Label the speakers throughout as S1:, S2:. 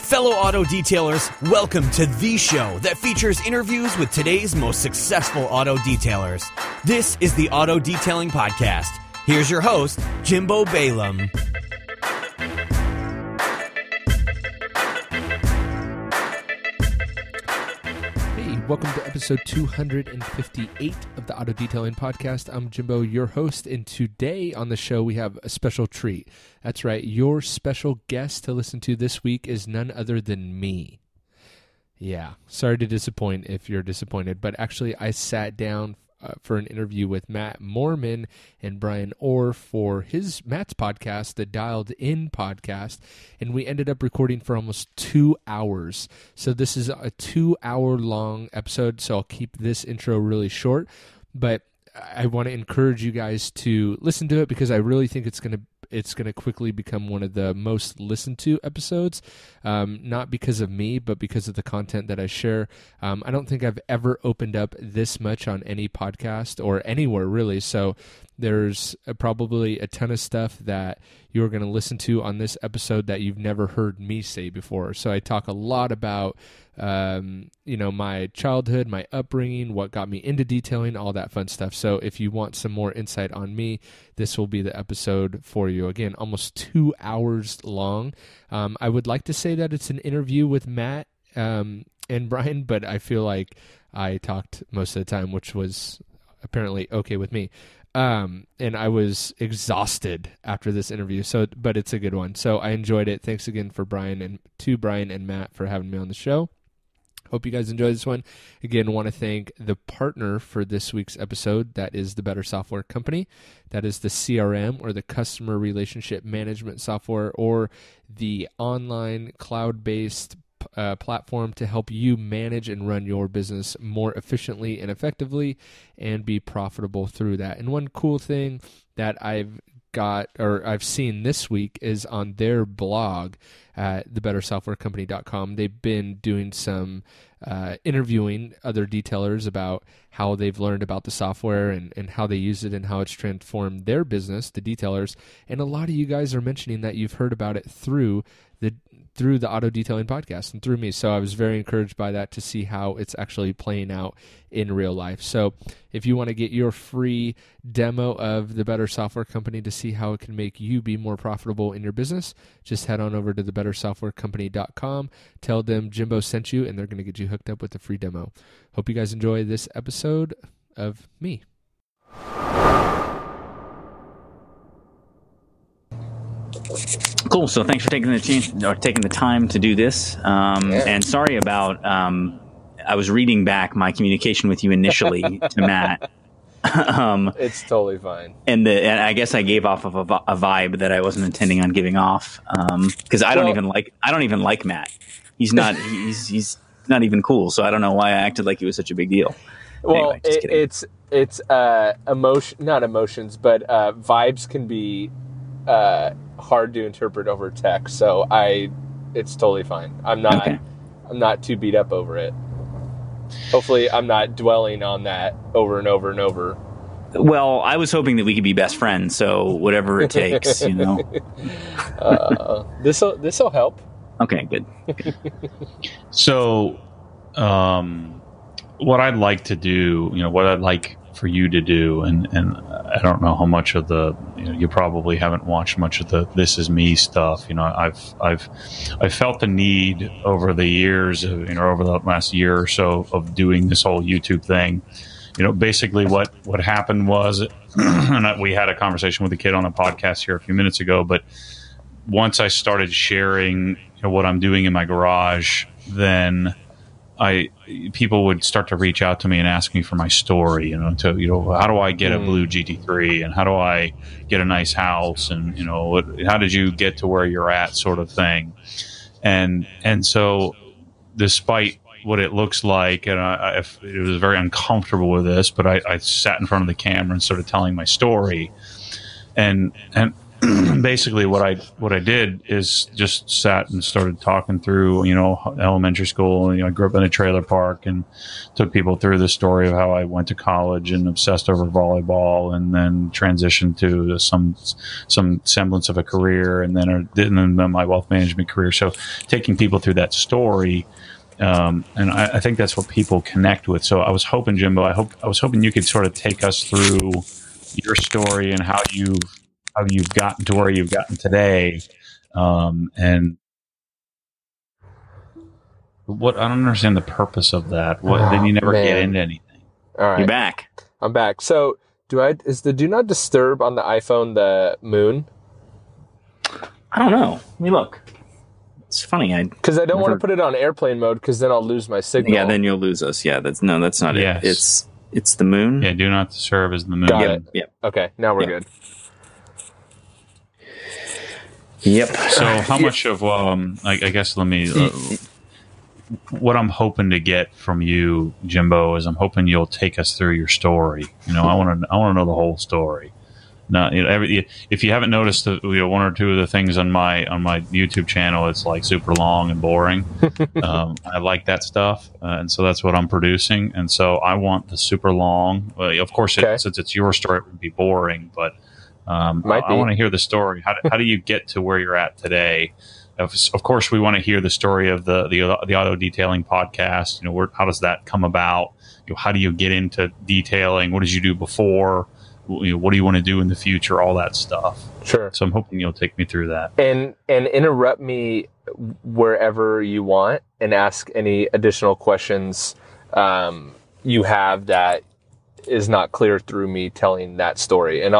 S1: Fellow auto detailers, welcome to the show that features interviews with today's most successful auto detailers. This is the Auto Detailing Podcast. Here's your host, Jimbo Balaam.
S2: Welcome to episode 258 of the Auto Detailing Podcast. I'm Jimbo, your host, and today on the show we have a special treat. That's right, your special guest to listen to this week is none other than me. Yeah, sorry to disappoint if you're disappointed, but actually I sat down for an interview with Matt Moreman and Brian Orr for Matt's podcast, the Dialed In podcast, and we ended up recording for almost 2 hours. So this is a 2-hour long episode, so I'll keep this intro really short, but I want to encourage you guys to listen to it because I really think it's going to quickly become one of the most listened to episodes, not because of me, but because of the content that I share. I don't think I've ever opened up this much on any podcast or anywhere really. So there's probably a ton of stuff that you're going to listen to on this episode that you've never heard me say before. So I talk a lot about my childhood, my upbringing, what got me into detailing, all that fun stuff. So if you want some more insight on me, this will be the episode for you. Again, almost 2 hours long. I would like to say that it's an interview with Matt and Brian, but I feel like I talked most of the time, which was apparently okay with me. And I was exhausted after this interview, but it's a good one. So I enjoyed it. Thanks again to Brian and Matt for having me on the show. Hope you guys enjoy this one. Again, want to thank the partner for this week's episode. That is the Better Software Company. That is the CRM, or the Customer Relationship Management Software, or the online cloud-based platform to help you manage and run your business more efficiently and effectively and be profitable through that. And one cool thing that I've seen this week is on their blog at thebettersoftwarecompany.com. They've been doing some interviewing other detailers about how they've learned about the software and how they use it and how it's transformed their business, the detailers. And a lot of you guys are mentioning that you've heard about it through the Auto Detailing Podcast and through me. So I was very encouraged by that to see how it's actually playing out in real life. So if you want to get your free demo of the Better Software Company to see how it can make you be more profitable in your business, just head on over to thebettersoftwarecompany.com, tell them Jimbo sent you, and they're going to get you hooked up with a free demo. Hope you guys enjoy this episode of me.
S3: Cool. So thanks for taking the time to do this. And sorry about I was reading back my communication with you initially to Matt.
S2: It's totally fine.
S3: And I guess I gave off of a vibe that I wasn't intending on giving off because I don't even like Matt. He's not not even cool. So I don't know why I acted like he was such a big deal.
S4: Well,
S3: anyway,
S4: it's not emotions, but vibes can be hard to interpret over text, so it's totally fine. I'm not too beat up over it. Hopefully I'm not dwelling on that over and over and over.
S3: Well, I was hoping that we could be best friends, so whatever it takes,
S4: This'll help.
S3: Okay, good.
S5: So what I'd like to do, what I'd like for you to do, and I don't know how much of you probably haven't watched much of the This Is Me stuff. I've felt the need over the years, over the last year or so of doing this whole YouTube thing. Basically what happened was, and we had a conversation with a kid on a podcast here a few minutes ago, but once I started sharing what I'm doing in my garage, then people would start to reach out to me and ask me for my story, how do I get a blue GT3 and how do I get a nice house and, how did you get to where you're at, sort of thing. And so despite what it looks like, and it was very uncomfortable with this, but I sat in front of the camera and started telling my story. And basically what I did is just sat and started talking through, elementary school. I grew up in a trailer park and took people through the story of how I went to college and obsessed over volleyball, and then transitioned to some semblance of a career, and then my wealth management career. So taking people through that story. And I think that's what people connect with. So I was hoping, Jimbo, I was hoping you could sort of take us through your story and how you've gotten to where you've gotten today. And what, I don't understand the purpose of that. Then you never get into anything.
S4: All right.
S3: You're back.
S4: I'm back. So is the do not disturb on the iPhone the moon?
S3: I don't know. Let me look. It's funny.
S4: Because I don't want to put it on airplane mode, because then I'll lose my signal.
S3: Yeah, then you'll lose us. Yeah, that's not
S5: Yes.
S3: it. It's the moon.
S5: Yeah, do not disturb is the moon.
S4: Got it.
S3: Yep.
S4: Okay, now we're good.
S3: Yep.
S5: So how much of I guess let me what I'm hoping to get from you, Jimbo, is I'm hoping you'll take us through your story. I want to know the whole story. Now, if you haven't noticed, one or two of the things on my YouTube channel, it's like super long and boring. I like that stuff, and so that's what I'm producing. And so I want the super long. Of course, since it's your story, it would be boring. But I want to hear the story. How do you get to where you're at today? Of course, we want to hear the story of the auto detailing podcast. How does that come about? How do you get into detailing? What did you do before? What do you want to do in the future? All that stuff.
S4: Sure.
S5: So I'm hoping you'll take me through that.
S4: And interrupt me wherever you want and ask any additional questions you have that is not clear through me telling that story. And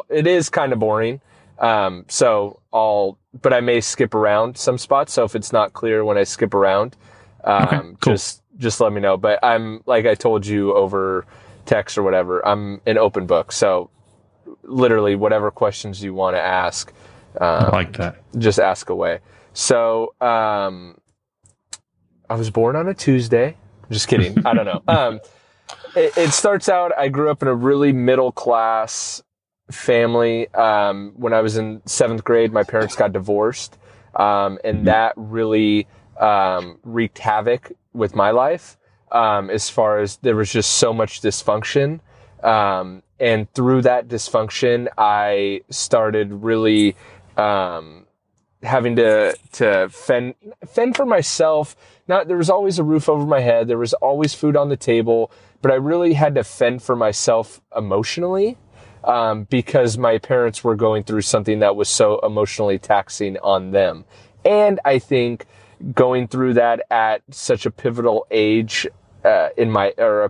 S4: it is kind of boring. But I may skip around some spots. So if it's not clear when I skip around,
S5: cool.
S4: just let me know. But I'm, like I told you over text or whatever, I'm an open book. So literally whatever questions you want to ask,
S5: I like that.
S4: Just ask away. So, I was born on a Tuesday. Just kidding. I don't know. It starts out, I grew up in a really middle class family. When I was in 7th grade, my parents got divorced. And that really, wreaked havoc with my life. As far as there was just so much dysfunction. And through that dysfunction, I started really, having to fend for myself. There was always a roof over my head. There was always food on the table, but I really had to fend for myself emotionally, because my parents were going through something that was so emotionally taxing on them. And I think going through that at such a pivotal age, a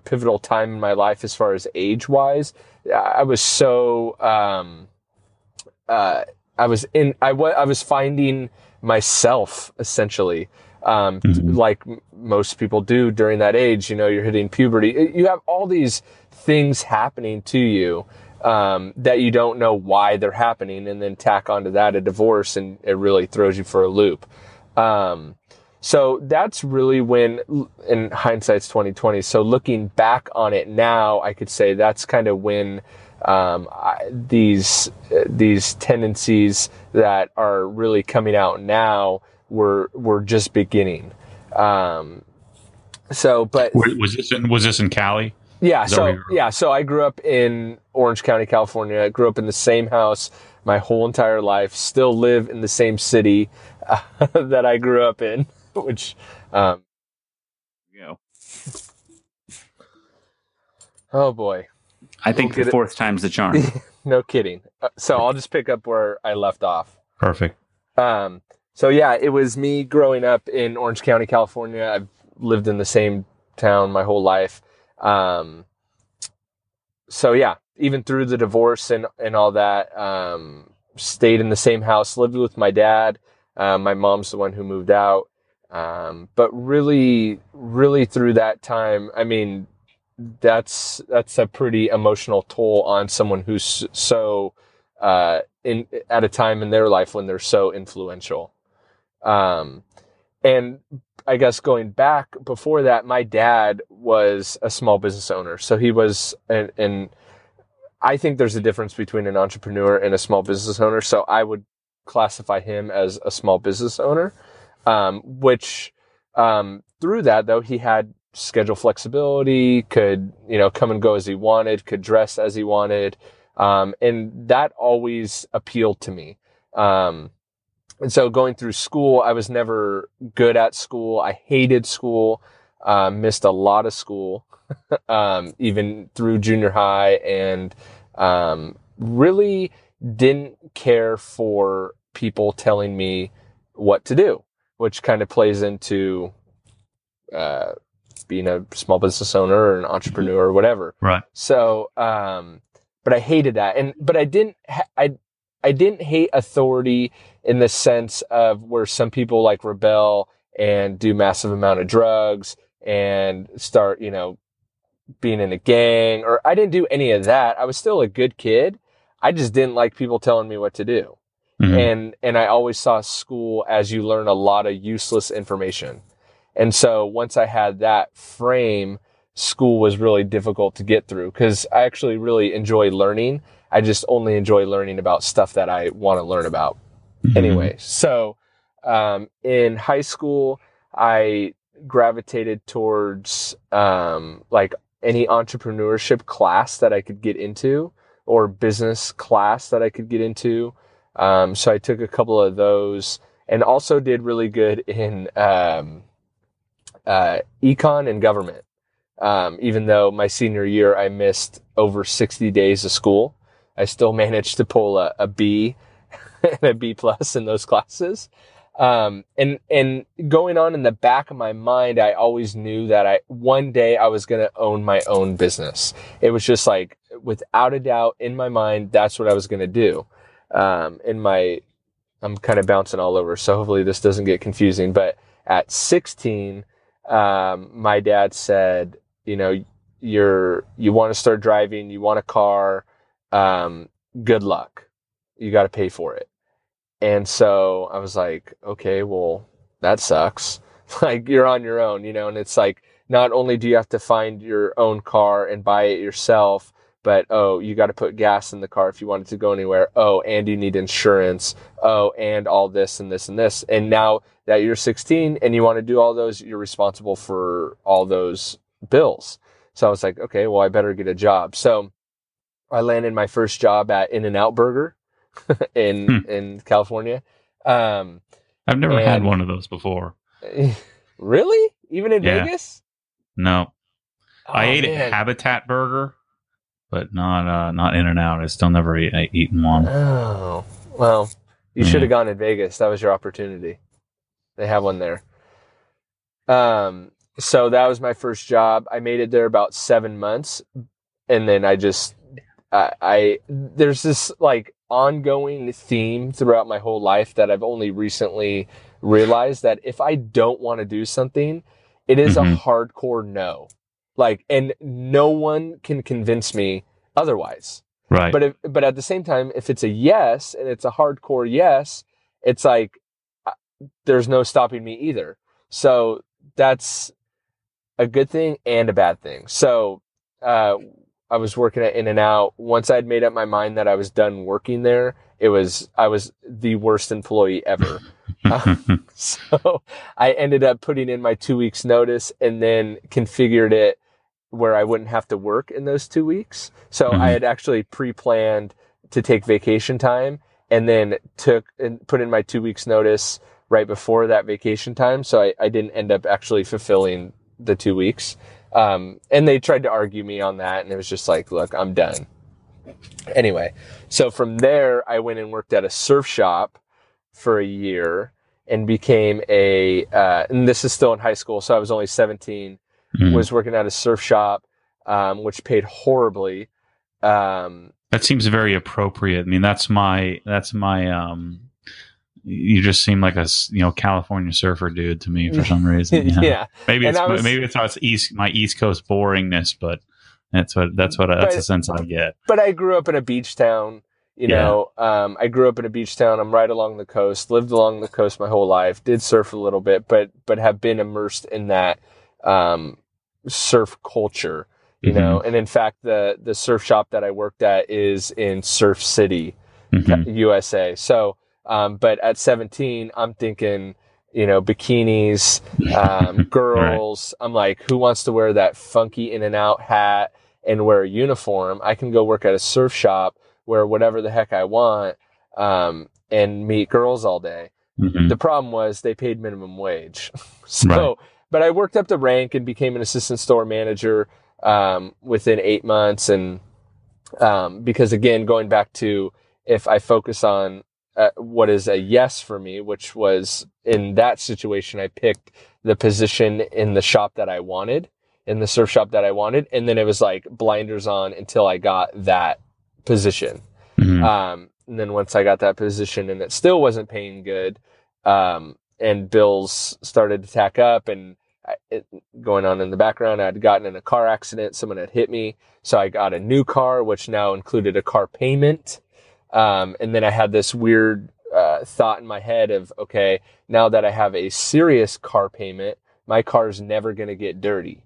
S4: pivotal time in my life as far as age wise, I was so, I was finding myself essentially, like most people do during that age. You're hitting puberty. You have all these things happening to you, that you don't know why they're happening, and then tack onto that a divorce, and it really throws you for a loop. So that's really when, in hindsight's 2020. So looking back on it now, I could say that's kind of when, these tendencies that are really coming out now were just beginning. But
S5: was this in Cali?
S4: Yeah. So I grew up in Orange County, California. I grew up in the same house my whole entire life. Still live in the same city that I grew up in, which, oh boy.
S3: I think the fourth time's the charm.
S4: No kidding. So I'll just pick up where I left off.
S5: Perfect.
S4: So yeah, it was me growing up in Orange County, California. I've lived in the same town my whole life. So yeah, even through the divorce and all that, stayed in the same house, lived with my dad. My mom's the one who moved out. But really, really through that time, I mean, that's a pretty emotional toll on someone who's so, at a time in their life when they're so influential. And I guess going back before that, my dad was a small business owner. So he was, and I think there's a difference between an entrepreneur and a small business owner. So I would classify him as a small business owner, which through that, though, he had schedule flexibility, could, come and go as he wanted, could dress as he wanted. And that always appealed to me. And so going through school, I was never good at school. I hated school, missed a lot of school, even through junior high, and really didn't care for people telling me what to do, which kind of plays into being a small business owner or an entrepreneur or whatever.
S5: Right.
S4: So, but I hated that. But I didn't hate authority in the sense of where some people like rebel and do massive amount of drugs and start, being in a gang, or I didn't do any of that. I was still a good kid. I just didn't like people telling me what to do. Mm-hmm. And I always saw school as you learn a lot of useless information. And so once I had that frame, school was really difficult to get through because I actually really enjoy learning. I just only enjoy learning about stuff that I want to learn about. Mm-hmm. Anyway, so in high school, I gravitated towards like any entrepreneurship class that I could get into or business class that I could get into. So I took a couple of those and also did really good in econ and government. Even though my senior year, I missed over 60 days of school, I still managed to pull a B and a B plus in those classes. And going on in the back of my mind, I always knew that one day I was going to own my own business. It was just like, without a doubt in my mind, that's what I was going to do. I'm kind of bouncing all over, so hopefully this doesn't get confusing. But at 16, my dad said, you want to start driving, you want a car, good luck. You got to pay for it. And so I was like, okay, well, that sucks. Like, you're on your own, and it's like, not only do you have to find your own car and buy it yourself, but, you got to put gas in the car if you want it to go anywhere. And you need insurance. And all this and this and this. And now that you're 16 and you want to do all those, you're responsible for all those bills. So I was like, okay, well, I better get a job. So I landed my first job at In-N-Out Burger in California.
S5: I've never had one of those before.
S4: Really? Even in Vegas?
S5: No. I ate a Habitat Burger, but not In-N-Out. I still never eaten one.
S4: Oh, well, you should have gone in Vegas. That was your opportunity. They have one there. So that was my first job. I made it there about 7 months. And then there's this like ongoing theme throughout my whole life that I've only recently realized that if I don't want to do something, it is a hardcore no. Like, and no one can convince me otherwise.
S5: Right.
S4: But at the same time, if it's a yes and it's a hardcore yes, it's like, there's no stopping me either. So that's a good thing and a bad thing. So, I was working at In-N-Out. Once I'd made up my mind that I was done working there, I was the worst employee ever. So I ended up putting in my 2 weeks notice and then configured it where I wouldn't have to work in those 2 weeks. So I had actually pre-planned to take vacation time and then put in my 2 weeks notice right before that vacation time. So I didn't end up actually fulfilling the 2 weeks. And they tried to argue me on that, and it was just like, look, I'm done. Anyway, so from there, I went and worked at a surf shop for a year and became and this is still in high school, so I was only 17, was working at a surf shop, which paid horribly.
S5: That seems very appropriate. I mean, that's my you just seem like a California surfer dude to me for some reason.
S4: Yeah.
S5: Maybe it's my East Coast boringness, but that's the sense I get.
S4: But I grew up in a beach town. I grew up in a beach town. I'm right along the coast. Lived along the coast my whole life. Did surf a little bit, but have been immersed in that surf culture. you know. And in fact, the surf shop that I worked at is in Surf City, USA. So, but at 17, I'm thinking, you know, bikinis, girls. Right. I'm like, who wants to wear that funky In-N-Out hat and wear a uniform? I can go work at a surf shop, wear whatever the heck I want, and meet girls all day. The problem was they paid minimum wage. So, but I worked up the rank and became an assistant store manager within 8 months. And because, again, going back to if I focus on what is a yes for me, which was in that situation, I picked the position in the shop that I wanted, in the surf shop that I wanted. And then it was like blinders on until I got that position. And then once I got that position and it still wasn't paying good, and bills started to tack up, and going on in the background, I'd gotten in a car accident. Someone had hit me. So I got a new car, which now included a car payment. And then I had this weird thought in my head of, okay, now that I have a serious car payment, my car's never going to get dirty.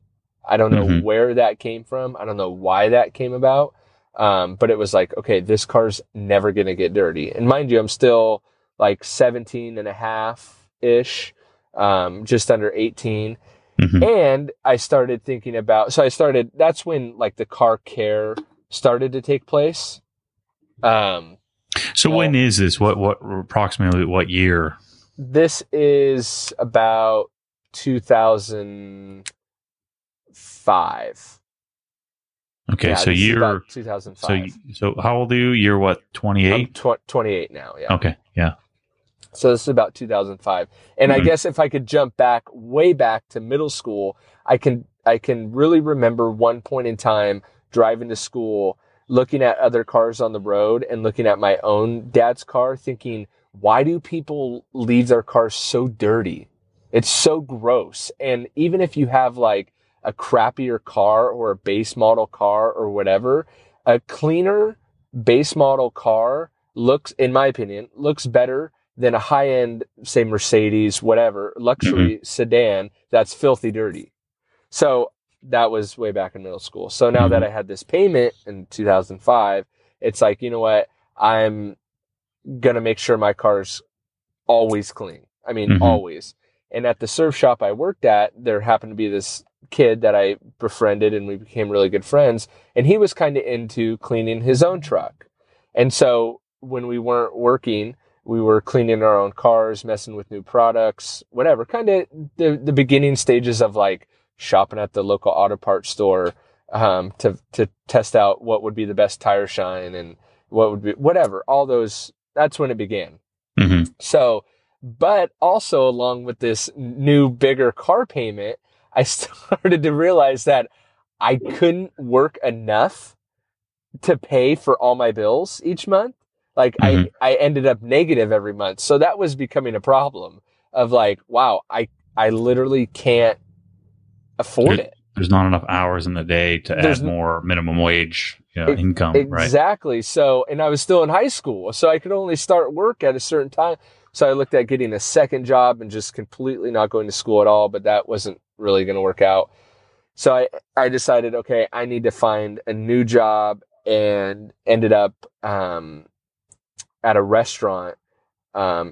S4: I don't know where that came from. I don't know why that came about. But it was like, okay, this car's never going to get dirty. And mind you, I'm still like 17 and a half-ish, just under 18. And I started thinking about, that's when like the car care started to take place.
S5: So when is this? What approximately what year?
S4: This is about 2005.
S5: Okay,
S4: yeah,
S5: so you're
S4: 2005.
S5: So how old are you? You're what, 28?
S4: I'm 28 now. Yeah.
S5: Okay. Yeah.
S4: So this is about 2005. And I guess if I could jump back way back to middle school, I can really remember one point in time driving to school, looking at other cars on the road and looking at my own dad's car, thinking, why do people leave their cars so dirty? It's so gross. And even if you have like a crappier car or a base model car or whatever, a cleaner base model car looks, in my opinion, looks better than a high-end, say Mercedes, whatever, luxury sedan that's filthy dirty. So that was way back in middle school. So now that I had this payment in 2005, it's like, you know what? I'm going to make sure my car's always clean. I mean, always. And at the surf shop I worked at, there happened to be this kid that I befriended and we became really good friends. And he was kind of into cleaning his own truck. And so when we weren't working, we were cleaning our own cars, messing with new products, whatever, kind of the beginning stages of like shopping at the local auto parts store, to test out what would be the best tire shine and what would be, whatever, all those, that's when it began. So, but also along with this new bigger car payment, I started to realize that I couldn't work enough to pay for all my bills each month. Like I ended up negative every month. So that was becoming a problem of like, wow, I literally can't afford it.
S5: There's not enough hours in the day to add more minimum wage income.
S4: Exactly. Right? So, and I was still in high school, so I could only start work at a certain time. So I looked at getting a second job and just completely not going to school at all, but that wasn't really going to work out. So I decided, okay, I need to find a new job, and ended up, at a restaurant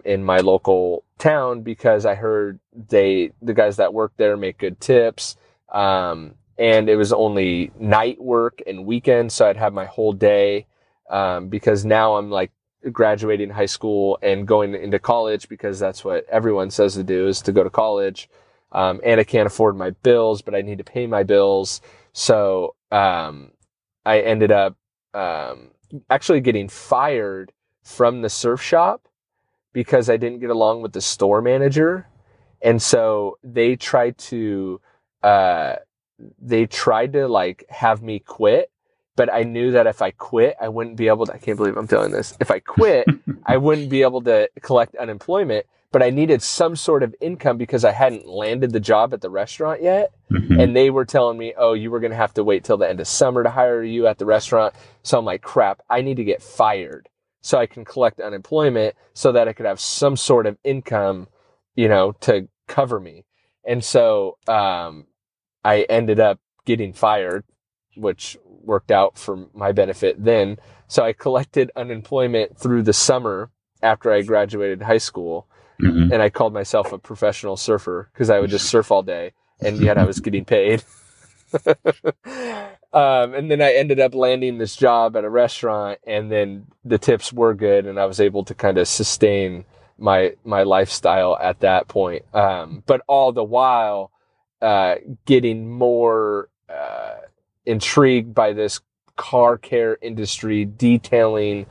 S4: in my local town because I heard the guys that work there make good tips. And it was only night work and weekends, so I'd have my whole day, because now I'm like graduating high school and going into college because that's what everyone says to do, is to go to college. And I can't afford my bills, but I need to pay my bills. So I ended up actually getting fired from the surf shop because I didn't get along with the store manager. And so they tried to like have me quit, but I knew that if I quit, I wouldn't be able to, I can't believe I'm telling this. If I quit, I wouldn't be able to collect unemployment, but I needed some sort of income because I hadn't landed the job at the restaurant yet. And they were telling me, oh, you were going to have to wait till the end of summer to hire you at the restaurant. So I'm like, crap, I need to get fired so I can collect unemployment so that I could have some sort of income, to cover me. And so, I ended up getting fired which worked out for my benefit then. So I collected unemployment through the summer after I graduated high school.
S5: Mm-hmm.
S4: And I called myself a professional surfer because I would just surf all day, and yet I was getting paid. And then I ended up landing this job at a restaurant, and then the tips were good, and I was able to kind of sustain my lifestyle at that point. But all the while, getting more intrigued by this car care industry, detailing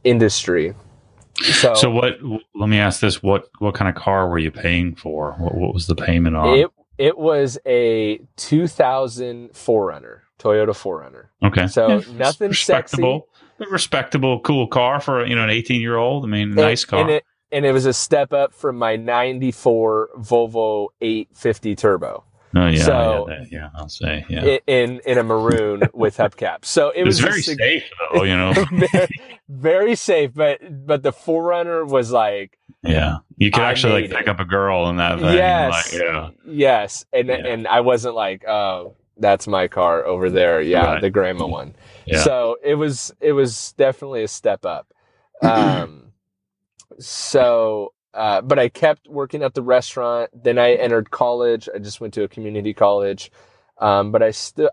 S4: industry.
S5: So what? Let me ask this: what kind of car were you paying for? What was the payment on?
S4: It was a 2000 4Runner, Toyota 4Runner.
S5: Okay,
S4: so nothing
S5: respectable,
S4: sexy,
S5: respectable, cool car for an 18-year-old. I mean, nice car.
S4: And it was a step up from my '94 Volvo 850 Turbo.
S5: Oh yeah,
S4: so,
S5: yeah, I'll say
S4: in a maroon with hubcaps. So it was
S5: very safe though,
S4: very, very safe. But the 4Runner was like,
S5: yeah, you could actually pick up a girl in that thing.
S4: Yes, yes, and I wasn't like, oh, that's my car over there. Yeah, right. The grandma one. Yeah. So it was definitely a step up. But I kept working at the restaurant. Then I entered college. I just went to a community college. But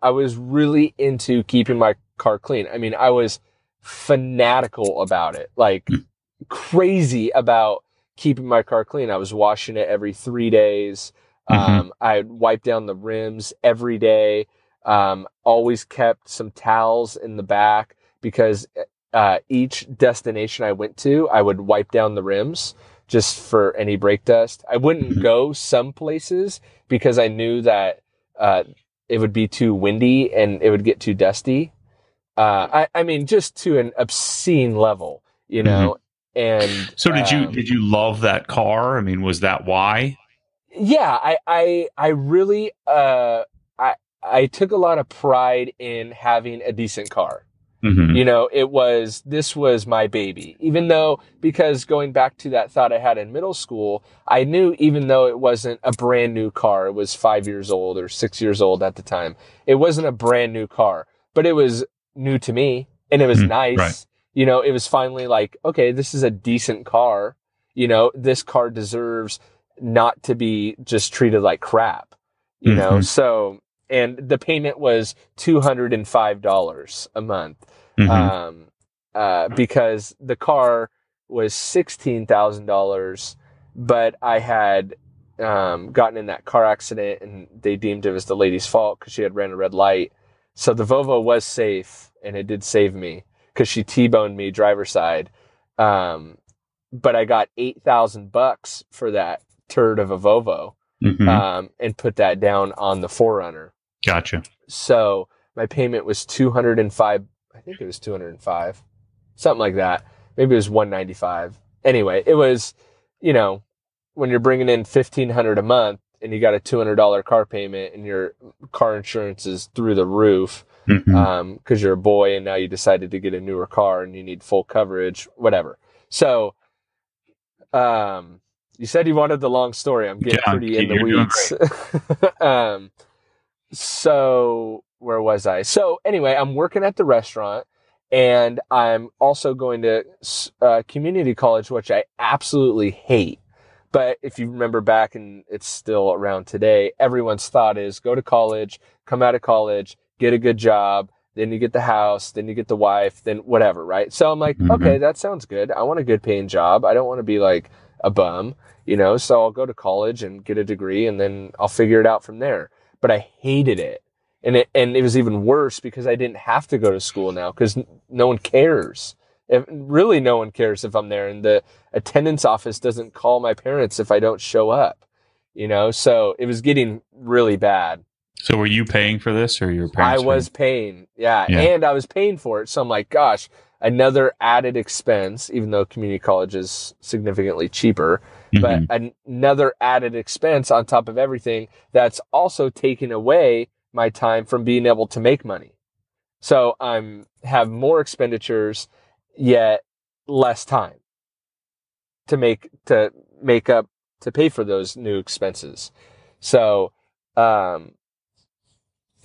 S4: I was really into keeping my car clean. I mean, I was fanatical about it, like crazy about keeping my car clean. I was washing it every 3 days. I'd wipe down the rims every day. Always kept some towels in the back because, each destination I went to, I would wipe down the rims just for any brake dust. I wouldn't go some places because I knew that it would be too windy and it would get too dusty. I mean, just to an obscene level, you know. And
S5: so did you love that car? I mean, was that why?
S4: Yeah, I really I took a lot of pride in having a decent car. You know, this was my baby, even though, because going back to that thought I had in middle school, I knew even though it wasn't a brand new car, it was 5 years old or 6 years old at the time. It wasn't a brand new car, but it was new to me and it was nice. Right. You know, it was finally like, okay, this is a decent car. You know, this car deserves not to be just treated like crap, you know? So, and the payment was $205 a month. Because the car was $16,000, but I had gotten in that car accident and they deemed it was the lady's fault because she had ran a red light. So the Volvo was safe and it did save me because she T-boned me driver's side. But I got $8,000 for that turd of a Volvo and put that down on the 4Runner.
S5: Gotcha.
S4: So my payment was $205. I think it was $205, something like that. Maybe it was $195. Anyway, it was, you know, when you're bringing in $1,500 a month and you got a $200 car payment and your car insurance is through the roof, because you're a boy and now you decided to get a newer car and you need full coverage, whatever. So, you said you wanted the long story. I'm getting pretty in the weeds. So where was I? So anyway, I'm working at the restaurant and I'm also going to community college, which I absolutely hate. But if you remember back, and it's still around today, everyone's thought is go to college, come out of college, get a good job, then you get the house, then you get the wife, then whatever, right? So I'm like, okay, that sounds good. I want a good paying job. I don't want to be like a bum, you know, so I'll go to college and get a degree and then I'll figure it out from there. But I hated it. And it was even worse because I didn't have to go to school now because no one cares. Really, no one cares if I'm there. And the attendance office doesn't call my parents if I don't show up, you know? So it was getting really bad.
S5: So were you paying for this or your parents?
S4: I was paying. Yeah. And I was paying for it. So I'm like, gosh, another added expense, even though community college is significantly cheaper, but another added expense on top of everything that's also taking away my time from being able to make money. So have more expenditures, yet less time to make up to pay for those new expenses. So,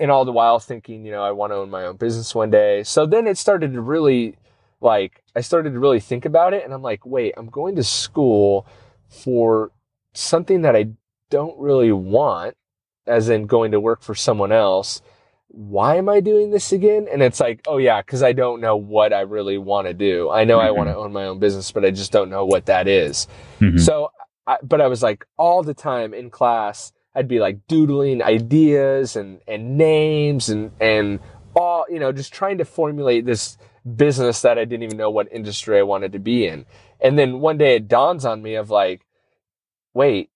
S4: and all the while thinking, I want to own my own business one day. So then it started to really I started to really think about it, and I'm like, wait, I'm going to school for something that I don't really want, as in going to work for someone else. Why am I doing this again? And it's like, oh yeah, because I don't know what I really want to do. I know I want to own my own business, but I just don't know what that is. So, but I was like, all the time in class, I'd be like doodling ideas and names and all, just trying to formulate this business that I didn't even know what industry I wanted to be in. And then one day it dawns on me of like, wait,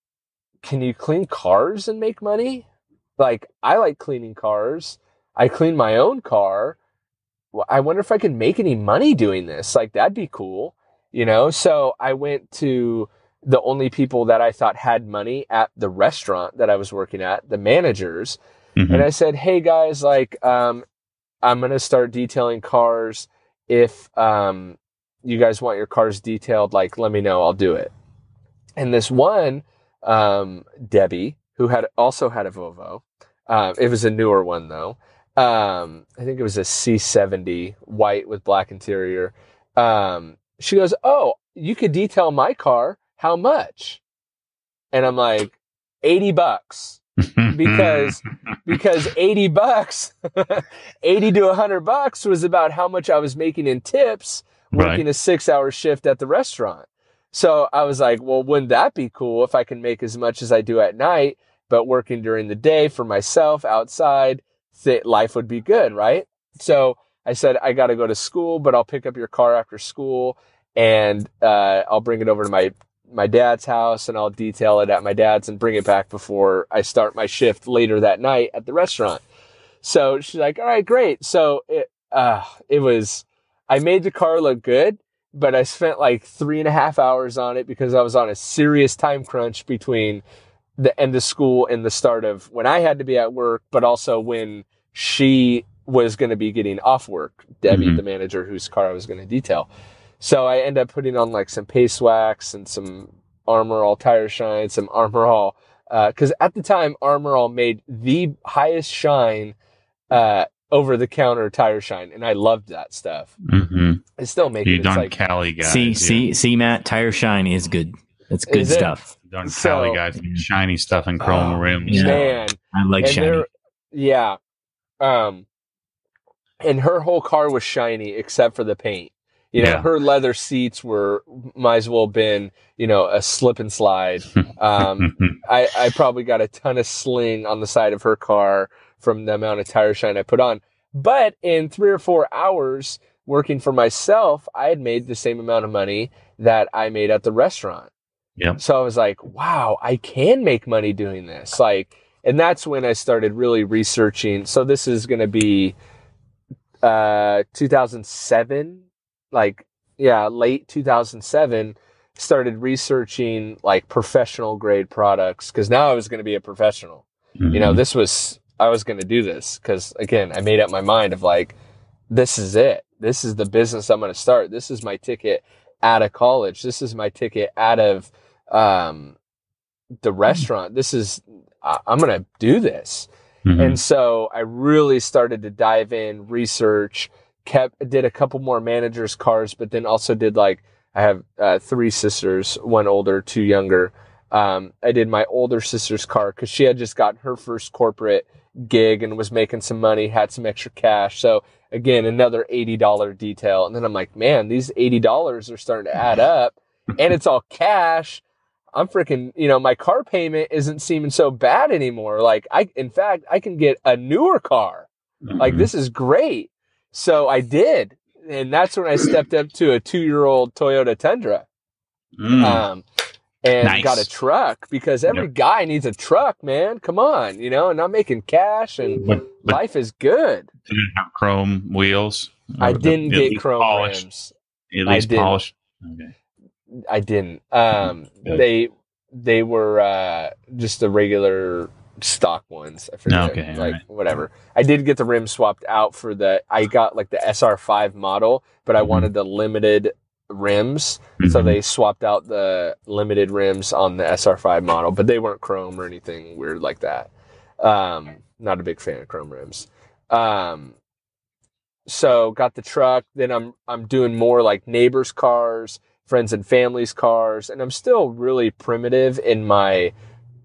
S4: can you clean cars and make money? Like, I like cleaning cars. I clean my own car. Well, I wonder if I can make any money doing this. Like, that'd be cool, So I went to the only people that I thought had money at the restaurant that I was working at, the managers. And I said, hey guys, like, I'm going to start detailing cars. If you guys want your cars detailed, like, let me know, I'll do it. And this one, Debbie, who also had a Volvo, it was a newer one though. I think it was a C70 white with black interior. She goes, oh, you could detail my car. How much? And I'm like, $80. because $80, 80 to $100 was about how much I was making in tips working a 6-hour shift at the restaurant. So I was like, well, wouldn't that be cool if I can make as much as I do at night, but working during the day for myself outside, life would be good, right? So I said, I got to go to school, but I'll pick up your car after school and I'll bring it over to my dad's house and I'll detail it at my dad's and bring it back before I start my shift later that night at the restaurant. So she's like, all right, great. So I made the car look good, but I spent like 3.5 hours on it because I was on a serious time crunch between the end of school and the start of when I had to be at work, but also when she was going to be getting off work, Debbie, the manager whose car I was going to detail. So I end up putting on like some paste wax and some Armor All tire shine, some Armor All, because at the time Armor All made the highest shine over the counter tire shine, and I loved that stuff. I still make it.
S5: Done
S4: like
S5: Cali guys.
S3: See, Matt, tire shine is good. It's good stuff.
S5: Done Cali guys, shiny stuff and chrome rims.
S3: Yeah.
S4: Man,
S3: I like shiny.
S4: Yeah. And her whole car was shiny except for the paint. Her leather seats might as well have been, a slip and slide. I probably got a ton of sling on the side of her car from the amount of tire shine I put on. But in 3 or 4 hours working for myself, I had made the same amount of money that I made at the restaurant.
S5: Yep.
S4: So I was like, wow, I can make money doing this. And that's when I started really researching. So this is going to be 2007, late 2007, started researching like professional grade products because now I was going to be a professional. I was going to do this because, again, I made up my mind of like, this is it. This is the business I'm going to start. This is my ticket out of college. This is my ticket out of the restaurant. I'm going to do this. And so I really started to dive in, research, did a couple more managers' cars, but then also did I have 3 sisters, 1 older, 2 younger. I did my older sister's car because she had just gotten her first corporate gig and was making some money, had some extra cash. So again, another $80 detail. And then I'm like, man, these $80 are starting to add up and it's all cash. I'm freaking, my car payment isn't seeming so bad anymore. In fact, I can get a newer car. This is great. So I did. And that's when I stepped up to a 2-year-old Toyota Tundra. And
S5: nice.
S4: Got a truck because every guy needs a truck, man. Come on, and I'm making cash and but life is good.
S5: Did it have chrome wheels?
S4: I didn't get chrome rims.
S5: At least polished? Okay.
S4: I didn't. They were just the regular stock ones. I forget. Okay, whatever. I did get the rims swapped out I got the SR5 model, but I wanted the limited rims. So they swapped out the limited rims on the SR5 model, but they weren't chrome or anything weird like that. Not a big fan of chrome rims. So got the truck. Then I'm doing more like neighbors' cars, friends and families' cars, and I'm still really primitive in my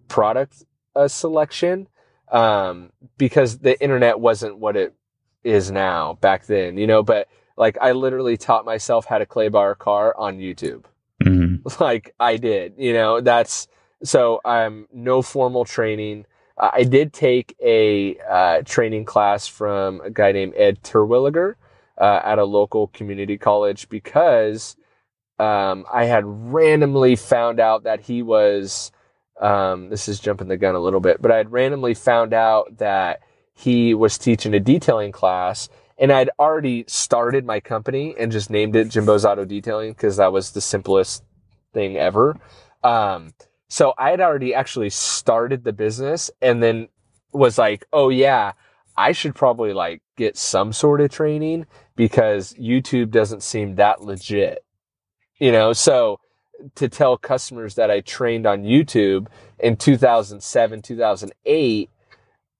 S4: product selection, because the internet wasn't what it is now back then, but like I literally taught myself how to clay bar a car on YouTube. Like I did, so I'm no formal training. I did take a training class from a guy named Ed Terwilliger at a local community college because I had randomly found out that he was, this is jumping the gun a little bit, but I had randomly found out that he was teaching a detailing class, and I'd already started my company and just named it Jimbo's Auto Detailing because that was the simplest thing ever. So I had already actually started the business and then was like, oh yeah, I should probably like get some sort of training because YouTube doesn't seem that legit, so to tell customers that I trained on YouTube in 2007, 2008,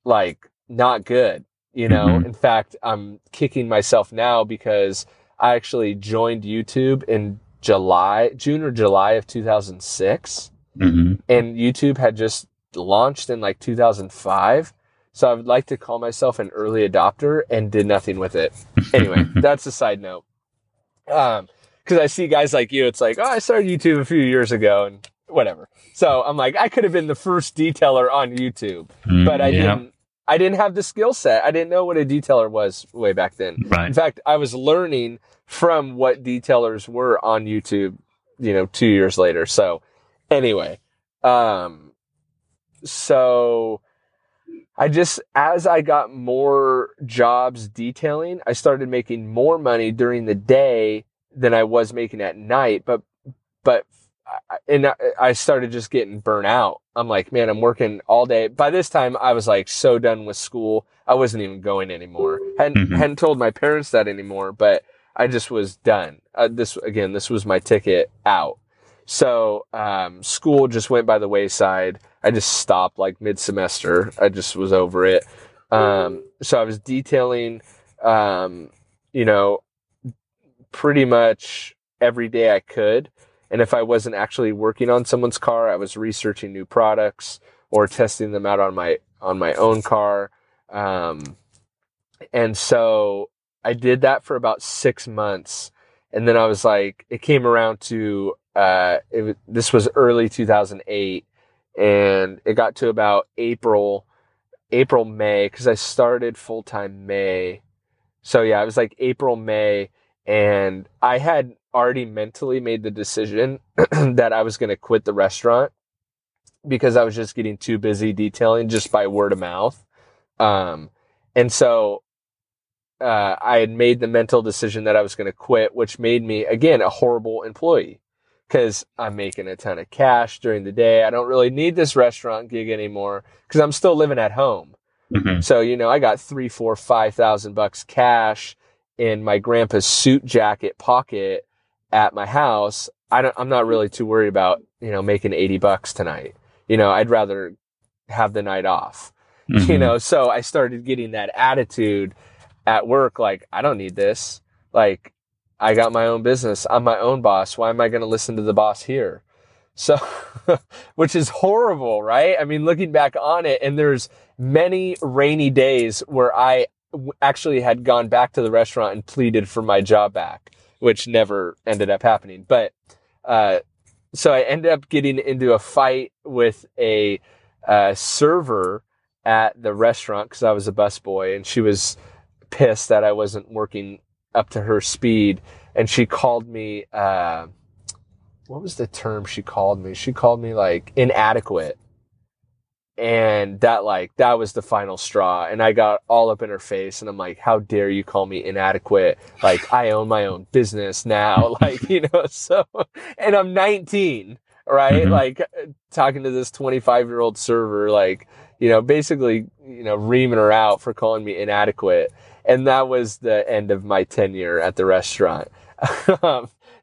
S4: like not good, In fact, I'm kicking myself now because I actually joined YouTube in June or July of 2006. And YouTube had just launched in like 2005. So I would like to call myself an early adopter and did nothing with it. Anyway, that's a side note. Cause I see guys like you, it's like, oh, I started YouTube a few years ago and whatever. So I'm like, I could have been the first detailer on YouTube, but I didn't have the skill set. I didn't know what a detailer was way back then.
S5: Right.
S4: In fact, I was learning from what detailers were on YouTube, 2 years later. So anyway, so as I got more jobs detailing, I started making more money during the day than I was making at night. But I started just getting burnt out. I'm like, man, I'm working all day. By this time, I was like so done with school. I wasn't even going anymore. Hadn't told my parents that anymore, but I just was done. This was my ticket out. So, school just went by the wayside. I just stopped like mid-semester. I just was over it. So I was detailing, pretty much every day I could. And if I wasn't actually working on someone's car, I was researching new products or testing them out on my own car. And so I did that for about 6 months. And then I was like, it came around to, this was early 2008, and it got to about April, May, because I started full-time May. So yeah, it was like April, May, and I had already mentally made the decision that I was going to quit the restaurant because I was just getting too busy detailing just by word of mouth. And so I had made the mental decision that I was going to quit, which made me, again, a horrible employee because I'm making a ton of cash during the day. I don't really need this restaurant gig anymore because I'm still living at home. So, I got $3,000, $4,000, $5,000 cash in my grandpa's suit jacket pocket at my house. I'm not really too worried about, making $80 tonight. I'd rather have the night off, so I started getting that attitude at work. Like, I don't need this. Like, I got my own business. I'm my own boss. Why am I going to listen to the boss here? So, which is horrible, right? I mean, looking back on it, and there's many rainy days where I actually had gone back to the restaurant and pleaded for my job back, which never ended up happening. But, so I ended up getting into a fight with a server at the restaurant because I was a busboy, and she was pissed that I wasn't working up to her speed. And she called me, what was the term she called me? She called me like inadequate. And that was the final straw. And I got all up in her face and I'm like, how dare you call me inadequate? Like, I own my own business now. Like, so, and I'm 19, right? Like, talking to this 25-year-old server, like, basically, reaming her out for calling me inadequate. And that was the end of my tenure at the restaurant.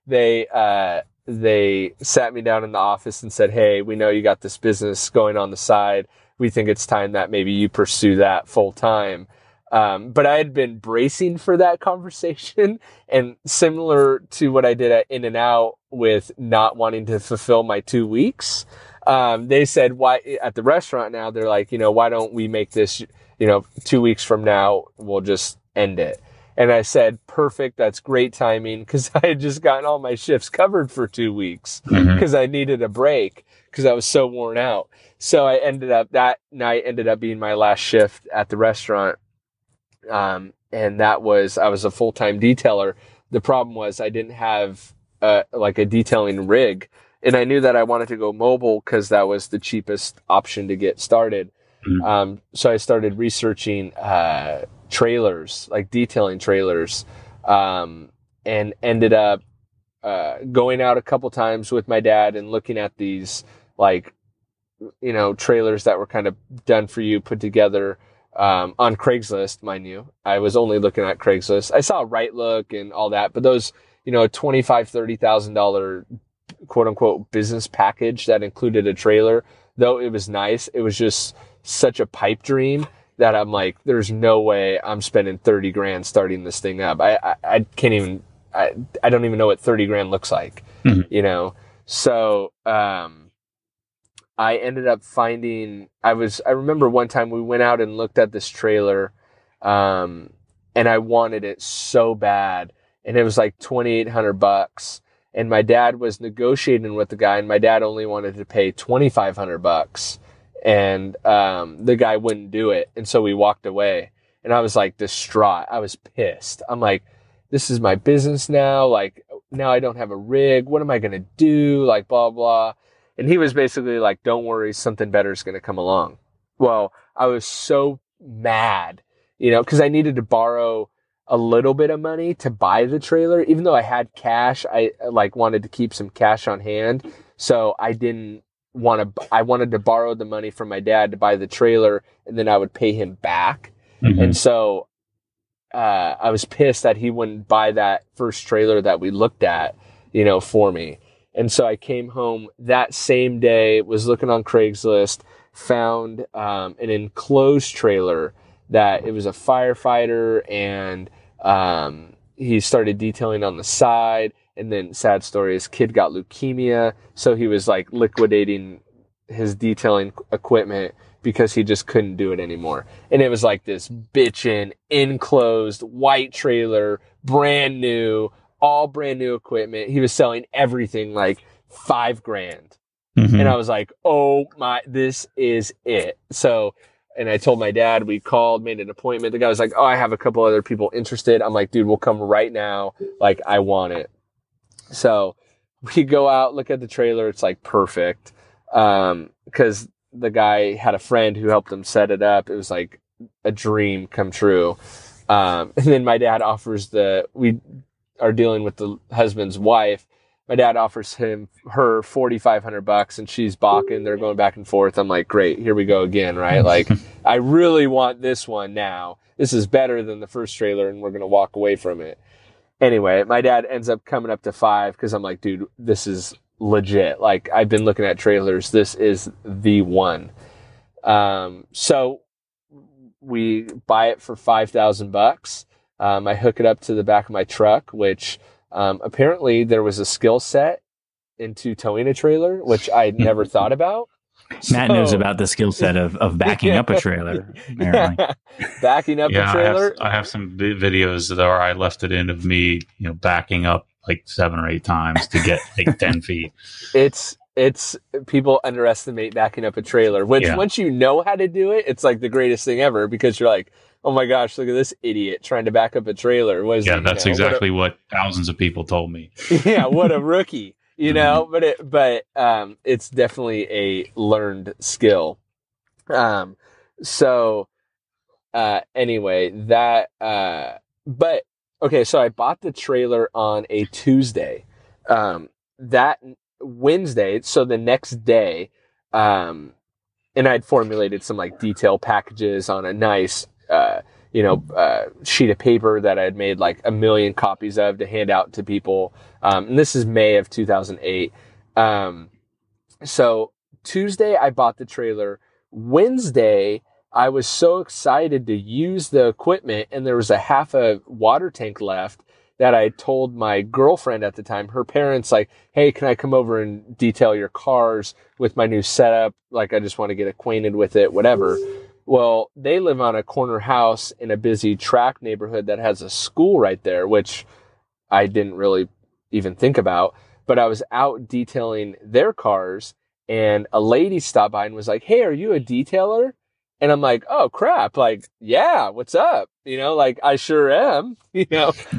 S4: They sat me down in the office and said, hey, we know you got this business going on the side. we think it's time that maybe you pursue that full time. But I had been bracing for that conversation, and similar to what I did at In-N-Out with not wanting to fulfill my 2 weeks, they said, why at the restaurant now, they're like, why don't we make this, 2 weeks from now, we'll just end it. And I said, perfect. That's great timing. Cause I had just gotten all my shifts covered for 2 weeks because I needed a break because I was so worn out. So that night ended up being my last shift at the restaurant. And I was a full-time detailer. The problem was I didn't have like a detailing rig, and I knew that I wanted to go mobile because that was the cheapest option to get started. So I started researching trailers, like detailing trailers, and ended up going out a couple times with my dad and looking at these like trailers that were kind of done for you, put together. On Craigslist, mind you. I was only looking at Craigslist. I saw Right Look and all that, but those, $25,000-$30,000 quote unquote business package that included a trailer, though it was nice, it was just such a pipe dream that I'm like, there's no way I'm spending 30 grand starting this thing up. I can't even, I don't even know what 30 grand looks like, So, I ended up finding, I remember one time we went out and looked at this trailer, and I wanted it so bad, and it was like $2,800, and my dad was negotiating with the guy, and my dad only wanted to pay $2,500, and the guy wouldn't do it, and so we walked away, and I was like distraught. I was pissed. I'm like, this is my business now. Like, now I don't have a rig. What am I gonna do? Like, blah blah. And he was basically like, don't worry, something better is going to come along. Well, I was so mad, because I needed to borrow a little bit of money to buy the trailer. Even though I had cash, I wanted to keep some cash on hand. So I wanted to borrow the money from my dad to buy the trailer, and then I would pay him back. And so I was pissed that he wouldn't buy that first trailer that we looked at, for me. And so I came home that same day, was looking on Craigslist, found an enclosed trailer that it was a firefighter, and he started detailing on the side. And then, sad story, his kid got leukemia, so he was like liquidating his detailing equipment because he just couldn't do it anymore. And it was like this bitchin' enclosed white trailer, brand new, all brand new equipment. He was selling everything like $5,000. And I was like, oh my, this is it. So, and I told my dad, we called, made an appointment. The guy was like, oh, I have a couple other people interested. I'm like, dude, we'll come right now. Like, I want it. So we go out, look at the trailer. It's like perfect. Cause the guy had a friend who helped him set it up. It was like a dream come true. And then my dad offers we are dealing with the husband's wife. My dad offers her $4,500, and she's balking. They're going back and forth. I'm like, great, here we go again, right? Like, I really want this one now. This is better than the first trailer, and we're going to walk away from it. Anyway, my dad ends up coming up to $5,000 because I'm like, dude, this is legit. Like, I've been looking at trailers. This is the one. So we buy it for $5,000. I hook it up to the back of my truck, which apparently there was a skill set into towing a trailer, which I never thought about.
S3: Matt knows about the skill set of backing up a trailer. Apparently.
S4: Backing up a trailer.
S5: I have some videos where I left it in of me, backing up like 7 or 8 times to get like 10 feet.
S4: It's people underestimate backing up a trailer, which once you know how to do it, it's like the greatest thing ever, because you're like, oh my gosh, look at this idiot trying to back up a trailer.
S5: That's exactly what thousands of people told me. Yeah,
S4: what a rookie. But it's definitely a learned skill. Anyway, but okay, so I bought the trailer on a Tuesday. That Wednesday, so the next day, and I'd formulated some like detail packages on a nice, sheet of paper that I had made like 1 million copies of to hand out to people. And this is May of 2008. So Tuesday I bought the trailer. Wednesday, I was so excited to use the equipment, and there was a half a water tank left, that I told my girlfriend at the time, her parents, like, hey, can I come over and detail your cars with my new setup? Like, I just want to get acquainted with it, whatever. Well, they live on a corner house in a busy tract neighborhood that has a school right there, which I didn't really even think about. But I was out detailing their cars, and a lady stopped by and was like, hey, are you a detailer? And I'm like, oh crap. Like, yeah, what's up? Like, I sure am,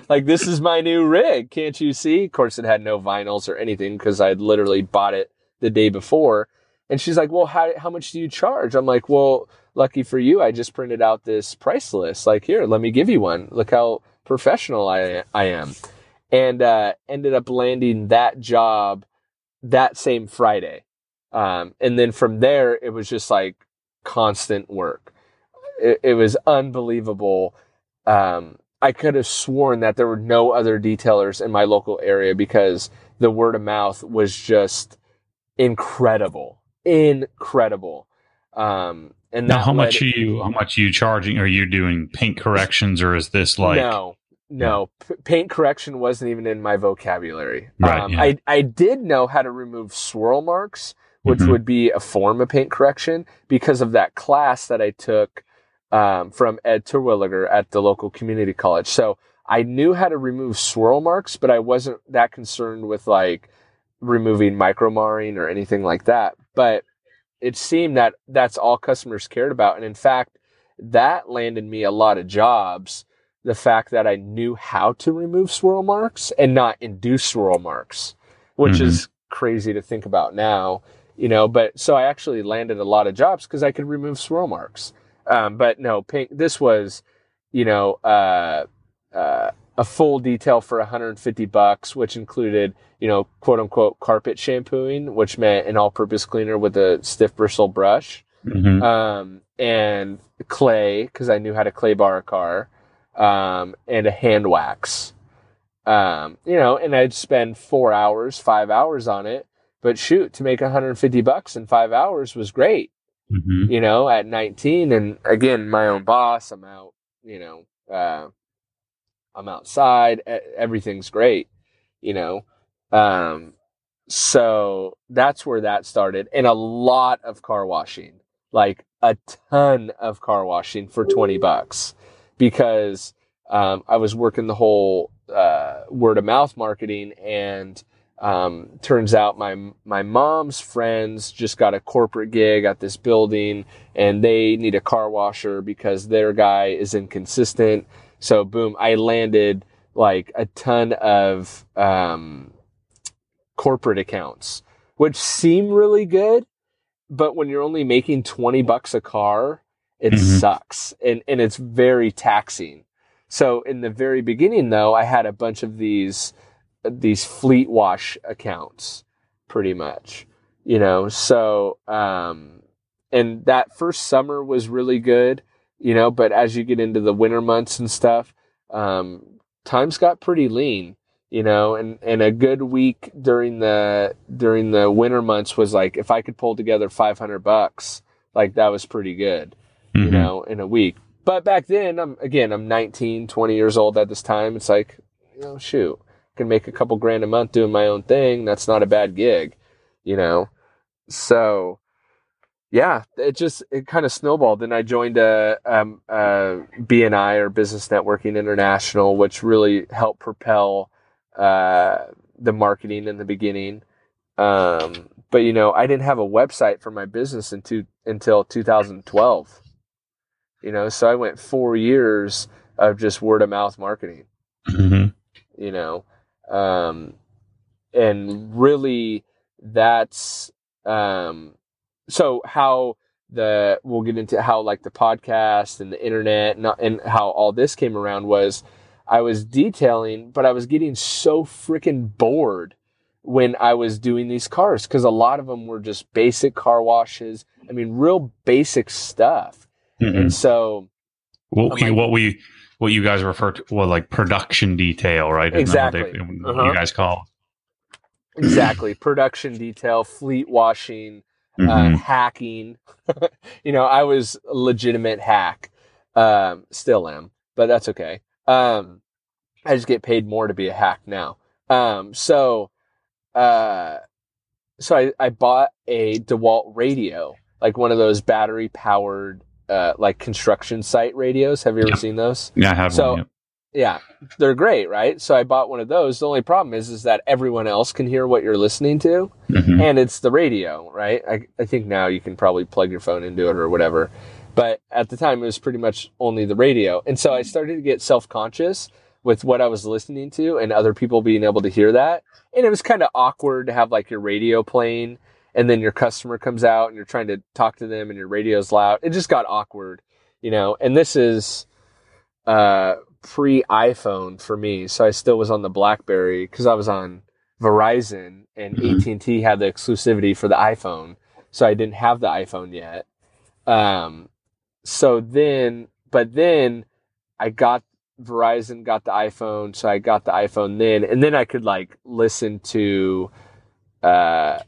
S4: like, this is my new rig. Can't you see? Of course, it had no vinyls or anything because I had literally bought it the day before. And she's like, well, how much do you charge? I'm like, well, lucky for you, I just printed out this price list. Like, here, let me give you one. Look how professional I am. And ended up landing that job that same Friday. And then from there, it was just like constant work. It was unbelievable. I could have sworn that there were no other detailers in my local area because the word of mouth was just incredible. And
S5: now, how much are you charging? Are you doing paint corrections, or is this like?
S4: No. Paint correction wasn't even in my vocabulary.
S5: Right. Yeah.
S4: I did know how to remove swirl marks, which would be a form of paint correction, because of that class that I took from Ed Terwilliger at the local community college. So I knew how to remove swirl marks, but I wasn't that concerned with like removing micromarring or anything like that. But it seemed that that's all customers cared about. And in fact, that landed me a lot of jobs. The fact that I knew how to remove swirl marks and not induce swirl marks, which is crazy to think about now, but so I actually landed a lot of jobs because I could remove swirl marks. But no, this was, a full detail for $150, which included, quote unquote carpet shampooing, which meant an all-purpose cleaner with a stiff bristle brush, and clay, because I knew how to clay bar a car, and a hand wax. And I'd spend 5 hours on it, but shoot, to make $150 in 5 hours was great. At 19, and again, my own boss, I'm out, I'm outside, everything's great, so that's where that started. And a lot of car washing, like a ton of car washing for $20, because I was working the whole word of mouth marketing, and turns out my mom's friends just got a corporate gig at this building, and they need a car washer because their guy is inconsistent. So boom, I landed like a ton of corporate accounts, which seem really good, but when you're only making $20 a car, it sucks, and it's very taxing. So in the very beginning, though, I had a bunch of these fleet wash accounts, pretty much, so, and that first summer was really good, but as you get into the winter months and stuff, times got pretty lean, and a good week during the winter months was like, if I could pull together $500, like that was pretty good, in a week. But back then, I'm 19, 20 years old at this time. It's like, shoot, I can make a couple grand a month doing my own thing. That's not a bad gig, So, yeah, it kind of snowballed. Then I joined BNI, or Business Networking International, which really helped propel the marketing in the beginning. But I didn't have a website for my business until 2012. So I went 4 years of just word of mouth marketing, and really that's, so how we'll get into how like the podcast and the internet and how all this came around was I was detailing, but I was getting so freaking bored when I was doing these cars, because a lot of them were just basic car washes. I mean, real basic stuff. And so
S5: what you guys refer to, like production detail, right?
S4: Exactly.
S5: You guys call
S4: exactly production detail, fleet washing, hacking. I was a legitimate hack. Still am, but that's okay. I just get paid more to be a hack now. So I bought a DeWalt radio, like one of those battery powered, like construction site radios. Have you ever seen those?
S5: Yeah, I have one. Yep.
S4: Yeah, they're great, right? So I bought one of those. The only problem is that everyone else can hear what you're listening to, and it's the radio, right? I think now you can probably plug your phone into it or whatever. But at the time, it was pretty much only the radio. And so I started to get self-conscious with what I was listening to and other people being able to hear that. And it was kind of awkward to have like your radio playing and then your customer comes out and you're trying to talk to them and your radio's loud. It just got awkward, and this is pre-iPhone for me. So I still was on the BlackBerry because I was on Verizon and AT&T had the exclusivity for the iPhone. So I didn't have the iPhone yet. But then I got Verizon, got the iPhone. So I got the iPhone then, and then I could like listen to, the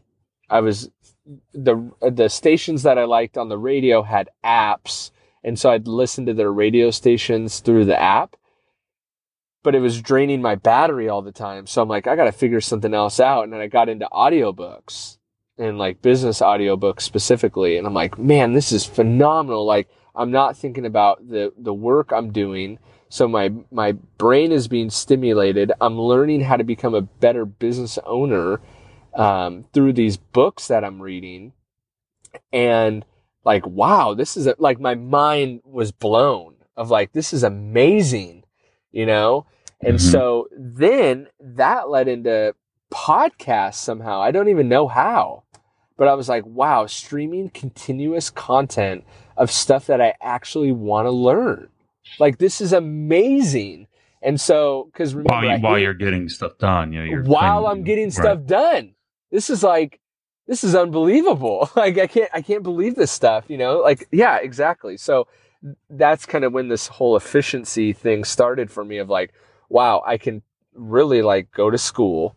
S4: stations that I liked on the radio had apps. And so I'd listen to their radio stations through the app, but it was draining my battery all the time. So I'm like, I got to figure something else out. And then I got into audiobooks and like business audiobooks specifically. And I'm like, man, this is phenomenal. Like I'm not thinking about the work I'm doing. So my brain is being stimulated. I'm learning how to become a better business owner, through these books that I'm reading. And like, wow, this is like my mind was blown of like, this is amazing, And so then that led into podcasts somehow. I don't even know how, but I was like, wow, streaming continuous content of stuff that I actually want to learn. Like, this is amazing. And so, cause remember,
S5: while you're getting stuff done,
S4: while I'm getting stuff done, this is unbelievable. Like, I can't believe this stuff, like, yeah, exactly. So that's kind of when this whole efficiency thing started for me of like, wow, I can really like go to school,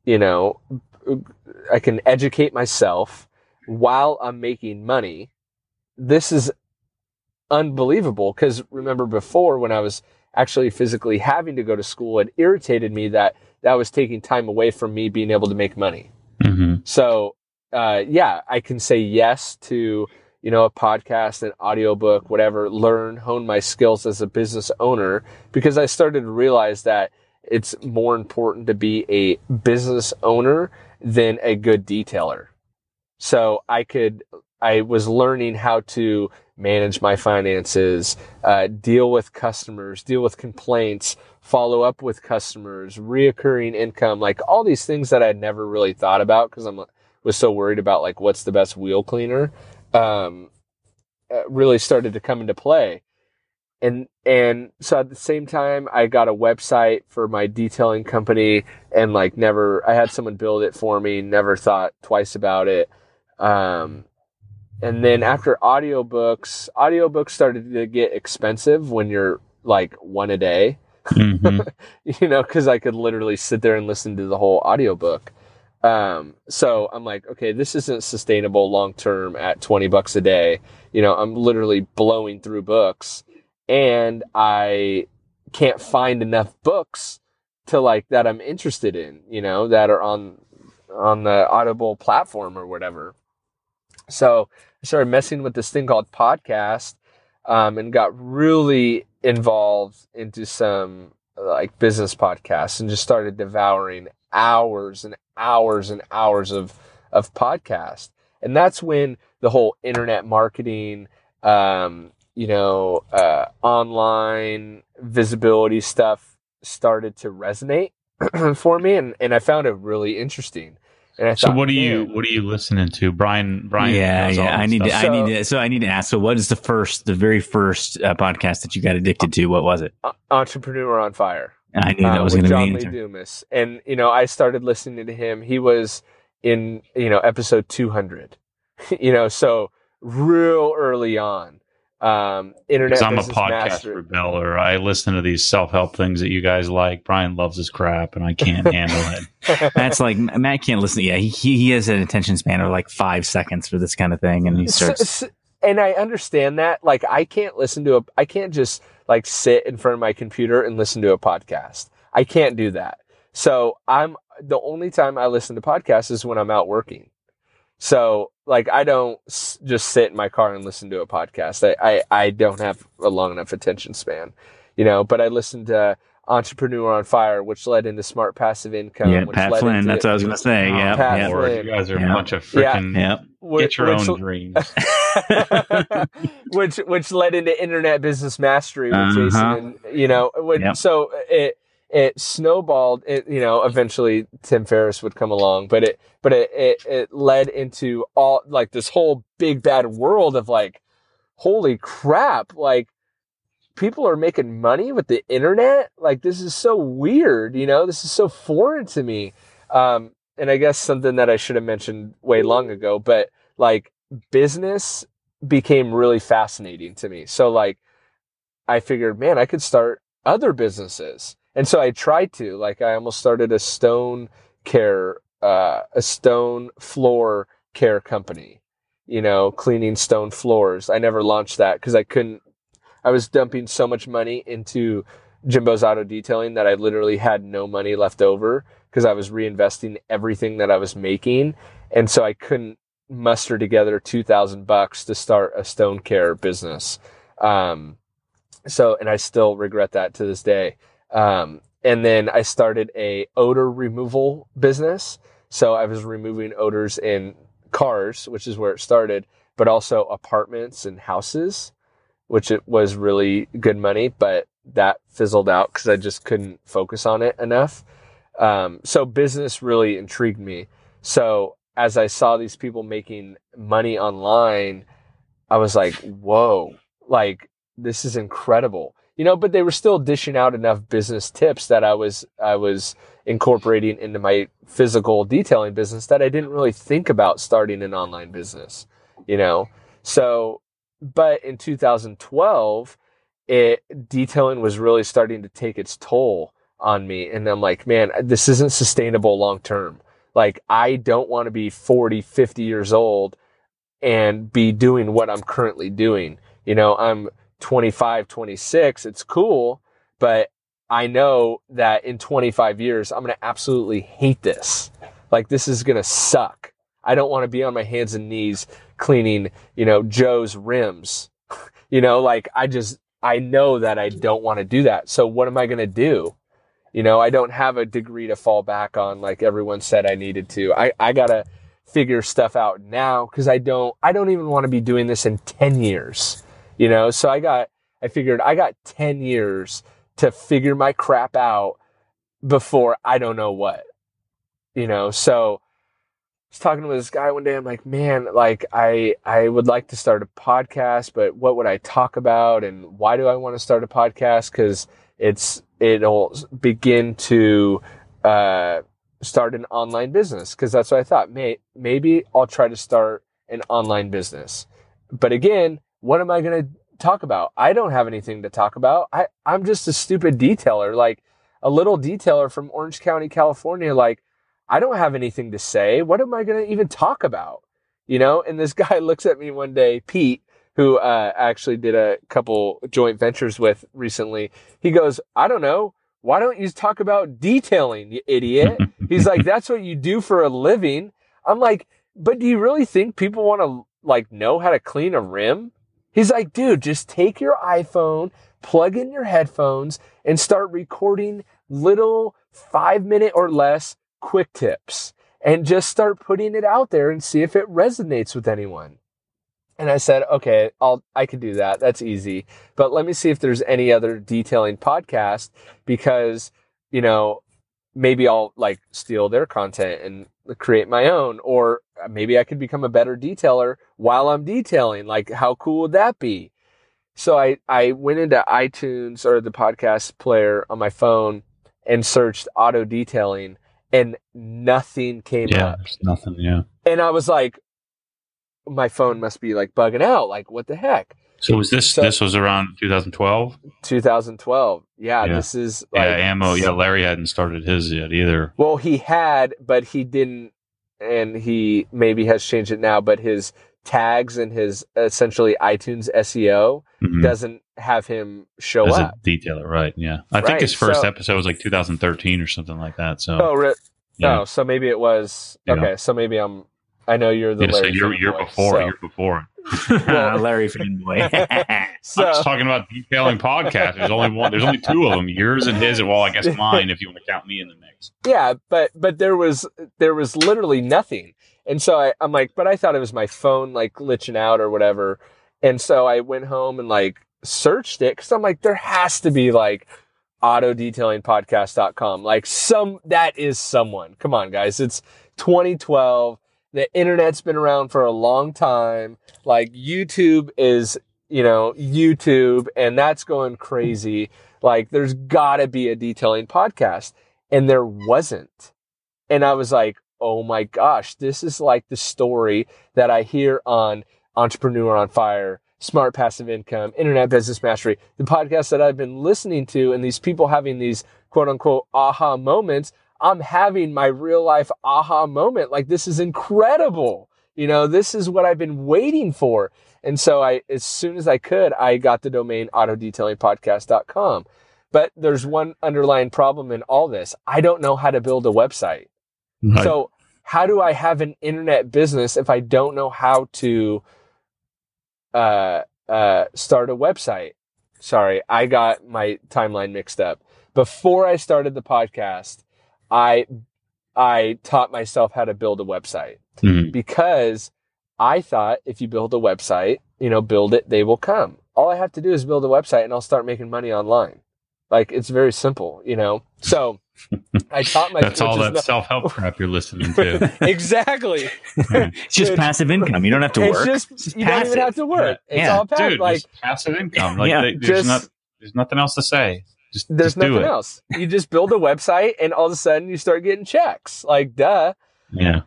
S4: I can educate myself while I'm making money. This is unbelievable. Cause remember before when I was actually physically having to go to school, it irritated me that was taking time away from me being able to make money. So, I can say yes to, a podcast, an audiobook, whatever, hone my skills as a business owner, because I started to realize that it's more important to be a business owner than a good detailer. So I was learning how to manage my finances, deal with customers, deal with complaints, follow up with customers, reoccurring income, like all these things that I'd never really thought about because was so worried about like what's the best wheel cleaner, really started to come into play. And so at the same time, I got a website for my detailing company and like I had someone build it for me, never thought twice about it. And then after audiobooks started to get expensive when you're like one a day, cause I could literally sit there and listen to the whole audiobook. So I'm like, okay, this isn't sustainable long-term at $20 a day. I'm literally blowing through books and I can't find enough books to like that I'm interested in, that are on the Audible platform or whatever. So I started messing with this thing called podcast, and got really involved into some like business podcasts and just started devouring hours and hours and hours of podcast. And that's when the whole internet marketing, online visibility stuff started to resonate for me. And I found it really interesting. And I
S5: so
S4: thought,
S5: what are you listening to, Brian?
S3: Yeah. I need to ask. So what is the very first podcast that you got addicted to? What was it?
S4: Entrepreneur on Fire.
S3: I knew that was going to be
S4: John
S3: the
S4: Lee
S3: answer.
S4: Dumas. And, I started listening to him. He was in, episode 200, so real early on. Internet
S5: Because I'm a
S4: Business
S5: podcast
S4: Mastery.
S5: rebeller. I listen to these self-help things that you guys like. Brian loves his crap, and I can't handle it.
S3: Matt's like, Matt can't listen. Yeah, he has an attention span of like 5 seconds for this kind of thing, and he starts.
S4: And I understand that. Like, I can't just like sit in front of my computer and listen to a podcast. I can't do that. So the only time I listen to podcasts is when I'm out working. So like, I don't just sit in my car and listen to a podcast. I don't have a long enough attention span, but I listened to Entrepreneur on Fire, which led into Smart Passive Income.
S3: Yeah,
S4: which
S3: Pat
S4: led
S3: Flynn.
S4: into,
S3: That's what I was going to say. Yeah,
S4: Pat
S3: yeah.
S4: Flynn.
S5: You guys are a bunch of freaking get your own dreams.
S4: which led into Internet Business Mastery with Jason, and so it snowballed. Eventually Tim Ferriss would come along, but it led into all like this whole big bad world of like, holy crap, like people are making money with the internet. Like, this is so weird, this is so foreign to me. And I guess something that I should have mentioned way long ago, but like, business became really fascinating to me. So like, I figured, man, I could start other businesses. And so I tried to, like, I almost started a stone floor care company, cleaning stone floors. I never launched that because I was dumping so much money into Jimbo's Auto Detailing that I literally had no money left over because I was reinvesting everything that I was making. And so I couldn't muster together $2,000 to start a stone care business. And I still regret that to this day. And then I started a odor removal business. So I was removing odors in cars, which is where it started, but also apartments and houses, which it was really good money, but that fizzled out because I just couldn't focus on it enough. So business really intrigued me. So as I saw these people making money online, I was like, whoa, like, this is incredible. But they were still dishing out enough business tips that I was incorporating into my physical detailing business that I didn't really think about starting an online business, So, but in 2012, detailing was really starting to take its toll on me. And I'm like, man, this isn't sustainable long term. Like, I don't want to be 40, 50 years old and be doing what I'm currently doing. I'm 25, 26. It's cool, but I know that in 25 years, I'm going to absolutely hate this. Like, this is going to suck. I don't want to be on my hands and knees cleaning, Joe's rims. Like, I know that I don't want to do that. So what am I going to do? I don't have a degree to fall back on like everyone said I needed to. I got to figure stuff out now because I don't even want to be doing this in 10 years. So I figured I got 10 years to figure my crap out before I don't know what. So I was talking with this guy one day. I'm like, man, like I would like to start a podcast, but what would I talk about? And why do I want to start a podcast? Because it'll begin to start an online business. Because that's what I thought. Maybe I'll try to start an online business. But again, what am I going to talk about? I don't have anything to talk about. I'm just a stupid detailer, like a little detailer from Orange County, California. Like, I don't have anything to say. What am I going to even talk about? And this guy looks at me one day, Pete, who actually did a couple joint ventures with recently. He goes, I don't know. Why don't you talk about detailing, you idiot? He's like, that's what you do for a living. I'm like, but do you really think people want to like know how to clean a rim? He's like, dude, just take your iPhone, plug in your headphones, and start recording little 5-minute or less quick tips and just start putting it out there and see if it resonates with anyone. And I said, okay, I can do that. That's easy. But let me see if there's any other detailing podcast because, maybe I'll like steal their content and create my own, or maybe I could become a better detailer while I'm detailing. Like, how cool would that be? So I went into iTunes or the podcast player on my phone and searched auto detailing, and nothing came up.
S5: There's nothing. Yeah.
S4: And I was like, my phone must be like bugging out. Like, what the heck?
S5: So this was around 2012?
S4: 2012. Yeah, this is like...
S5: Yeah, Ammo. Yeah, Larry hadn't started his yet either.
S4: Well, he had, but he didn't, and he maybe has changed it now, but his tags and his essentially iTunes SEO doesn't have him show
S5: as
S4: up.
S5: a detailer, right? Yeah. I think his first episode was like 2013 or something like that. So
S4: so maybe it was... Okay, so maybe I know you're the Larry.
S5: So you're before.
S3: Well, Larry fanboy.
S4: So,
S5: I was talking about detailing podcasts. There's only two of them, yours and his. Well, I guess mine if you want to count me in the mix.
S4: Yeah, but there was literally nothing, and so I'm like, but I thought it was my phone like glitching out or whatever, and so I went home and like searched it because I'm like, there has to be like autodetailingpodcast.com, like that is someone. Come on, guys, it's 2012. The internet's been around for a long time. Like YouTube is, YouTube, and that's going crazy. Like there's gotta be a detailing podcast, and there wasn't. And I was like, oh my gosh, this is like the story that I hear on Entrepreneur on Fire, Smart Passive Income, Internet Business Mastery, the podcast that I've been listening to, and these people having these quote unquote aha moments. I'm having my real life aha moment. Like, this is incredible. This is what I've been waiting for. And so as soon as I could, I got the domain autodetailingpodcast.com. But there's one underlying problem in all this. I don't know how to build a website. Right. So how do I have an internet business if I don't know how to start a website? Sorry, I got my timeline mixed up. Before I started the podcast, I taught myself how to build a website because I thought if you build a website, build it, they will come. All I have to do is build a website and I'll start making money online. Like, it's very simple, So I taught myself.
S5: That's all that self-help crap you're listening to.
S4: Exactly.
S3: It's just passive income. You don't have to work.
S4: You don't even have to work. It's all passive.
S5: Dude, like passive income. Like there's nothing else to say.
S4: There's nothing else. You just build a website and all of a sudden you start getting checks. Like, duh.
S5: Yeah.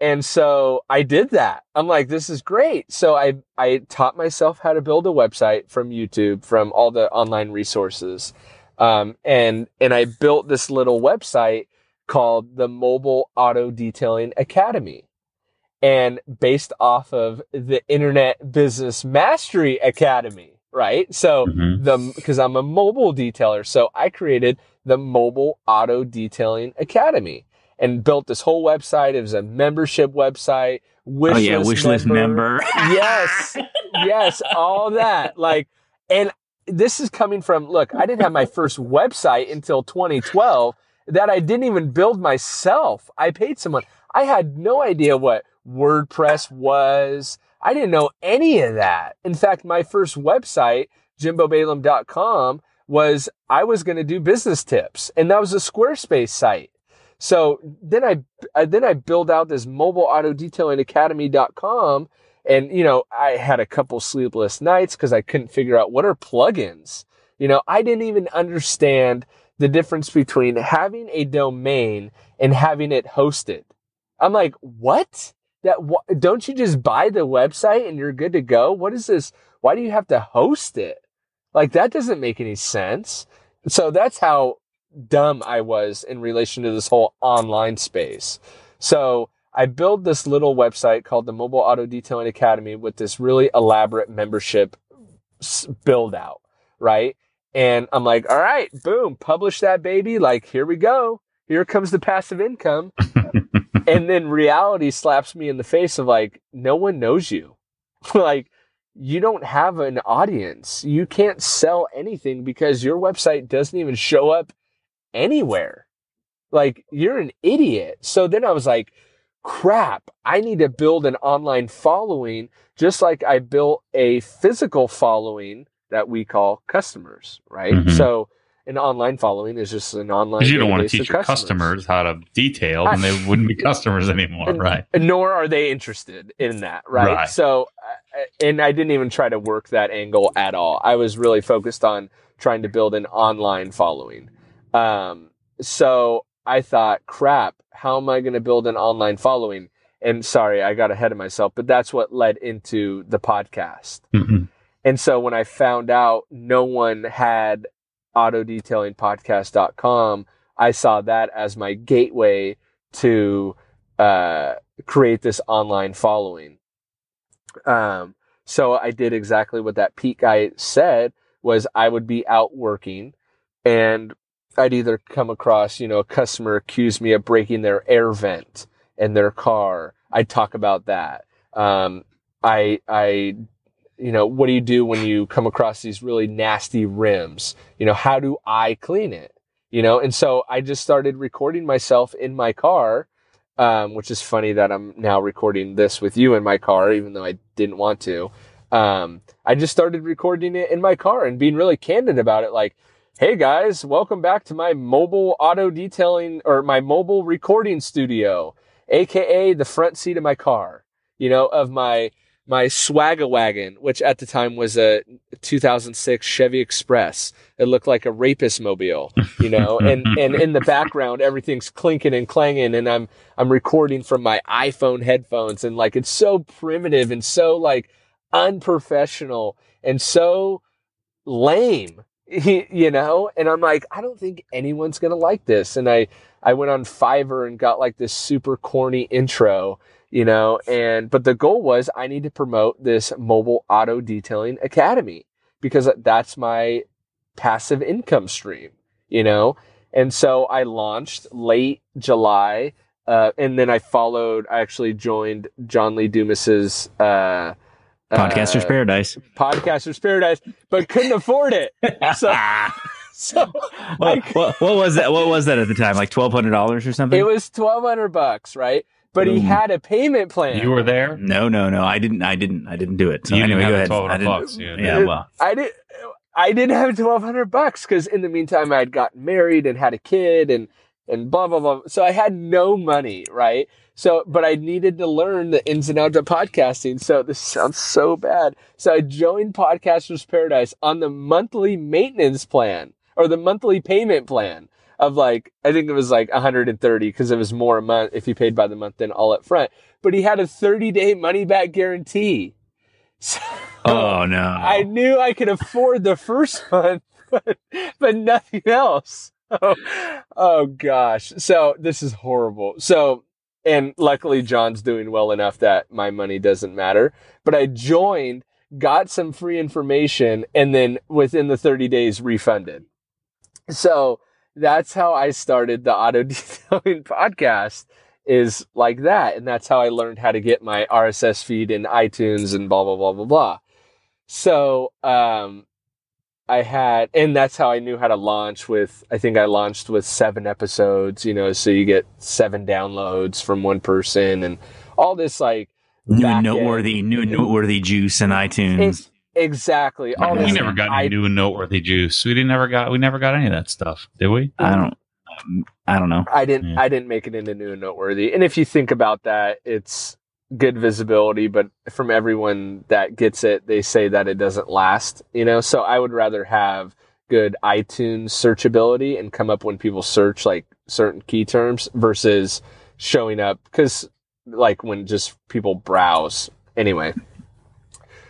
S4: And so I did that. I'm like, this is great. So I taught myself how to build a website from YouTube, from all the online resources. And I built this little website called the Mobile Auto Detailing Academy. And based off of the Internet Business Mastery Academy. Right. So because I'm a mobile detailer. So I created the Mobile Auto Detailing Academy and built this whole website. It was a membership website.
S3: Wishlist member.
S4: Yes. All that. Like, and this is coming from, look, I didn't have my first website until 2012 that I didn't even build myself. I paid someone. I had no idea what WordPress was. I didn't know any of that. In fact, my first website, jimbobalaam.com, I was going to do business tips, and that was a Squarespace site. So then I built out this mobile auto detailing academy.com, and I had a couple sleepless nights because I couldn't figure out what are plugins. I didn't even understand the difference between having a domain and having it hosted. I'm like, what? Don't you just buy the website and you're good to go? What is this? Why do you have to host it? Like, that doesn't make any sense. So that's how dumb I was in relation to this whole online space. So I built this little website called the Mobile Auto Detailing Academy with this really elaborate membership build out, right? And I'm like, all right, boom, publish that baby. Like, here we go. Here comes the passive income. And then reality slaps me in the face of like, no one knows you. Like, you don't have an audience. You can't sell anything because your website doesn't even show up anywhere. Like, you're an idiot. So then I was like, crap, I need to build an online following just like I built a physical following that we call customers, right? So an online following is just an online.
S5: Because you don't want to teach your customers how to detail, and they wouldn't be customers anymore, right?
S4: Nor are they interested in that, right? So, and I didn't even try to work that angle at all. I was really focused on trying to build an online following. So I thought, crap, how am I going to build an online following? And sorry, I got ahead of myself, but that's what led into the podcast.
S5: Mm-hmm.
S4: And so when I found out no one had autodetailingpodcast.com, I saw that as my gateway to create this online following. So I did exactly what that Pete guy said, was I would be out working and I'd either come across, a customer accuse me of breaking their air vent in their car. I'd talk about that. What do you do when you come across these really nasty rims? How do I clean it? And so I just started recording myself in my car, which is funny that I'm now recording this with you in my car, even though I didn't want to. I just started recording it in my car and being really candid about it. Like, hey guys, welcome back to my mobile auto detailing or my mobile recording studio, AKA the front seat of my car, of my Swag-a-Wagon, which at the time was a 2006 Chevy Express. It looked like a rapist mobile, and in the background, everything's clinking and clanging, and I'm recording from my iPhone headphones, and like, it's so primitive and so like unprofessional and so lame, and I'm like, I don't think anyone's going to like this. And I went on Fiverr and got like this super corny intro, but the goal was I need to promote this mobile auto detailing academy because that's my passive income stream, and so I launched late July, and then I actually joined John Lee Dumas's,
S3: Podcaster's Paradise,
S4: but couldn't afford it. So
S3: what was that? What was that at the time? Like $1,200 or something?
S4: It was $1,200, right? But he had a payment plan.
S5: You were there?
S3: No. I didn't do it. So
S5: you
S3: anyway,
S5: didn't
S3: go
S5: have
S3: ahead.
S5: $1,200.
S3: Yeah, well,
S4: I didn't have $1,200 because in the meantime I had gotten married and had a kid and blah blah blah. So I had no money, right? So, but I needed to learn the ins and outs of podcasting. So this sounds so bad. So I joined Podcaster's Paradise on the monthly maintenance plan or the monthly payment plan of like, I think it was like 130 because it was more a month if you paid by the month than all up front. But he had a 30-day money back guarantee. So
S3: oh no!
S4: I knew I could afford the first month, but nothing else. Oh gosh. So this is horrible. So, and luckily John's doing well enough that my money doesn't matter. But I joined, got some free information, and then within the 30 days refunded. So that's how I started the Auto Detailing Podcast, is like that. And that's how I learned how to get my RSS feed in iTunes and blah, blah, blah, blah, blah. So, and that's how I knew how to launch I think I launched with 7 episodes, so you get 7 downloads from one person and all this like
S3: new noteworthy juice in iTunes.
S4: Exactly.
S5: We never got any new and noteworthy juice. We never got any of that stuff, did we?
S3: I don't know.
S4: I didn't make it into new and noteworthy. And if you think about that, it's good visibility, but from everyone that gets it, they say that it doesn't last, so I would rather have good iTunes searchability and come up when people search like certain key terms versus showing up because like when just people browse anyway.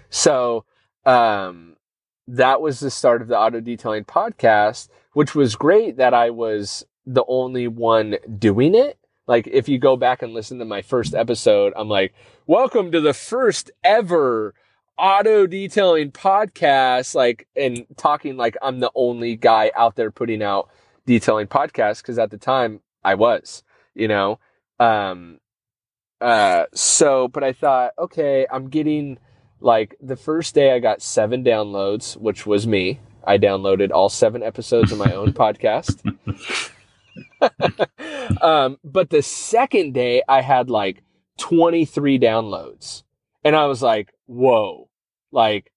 S4: So, that was the start of the Auto Detailing Podcast, which was great that I was the only one doing it. Like, if you go back and listen to my first episode, I'm like, welcome to the first ever auto detailing podcast, like, and talking like I'm the only guy out there putting out detailing podcasts. Cause at the time I was, but I thought, okay, I'm getting like the first day I got 7 downloads, which was me. I downloaded all 7 episodes of my own podcast. But the second day I had like 23 downloads and I was like, whoa, like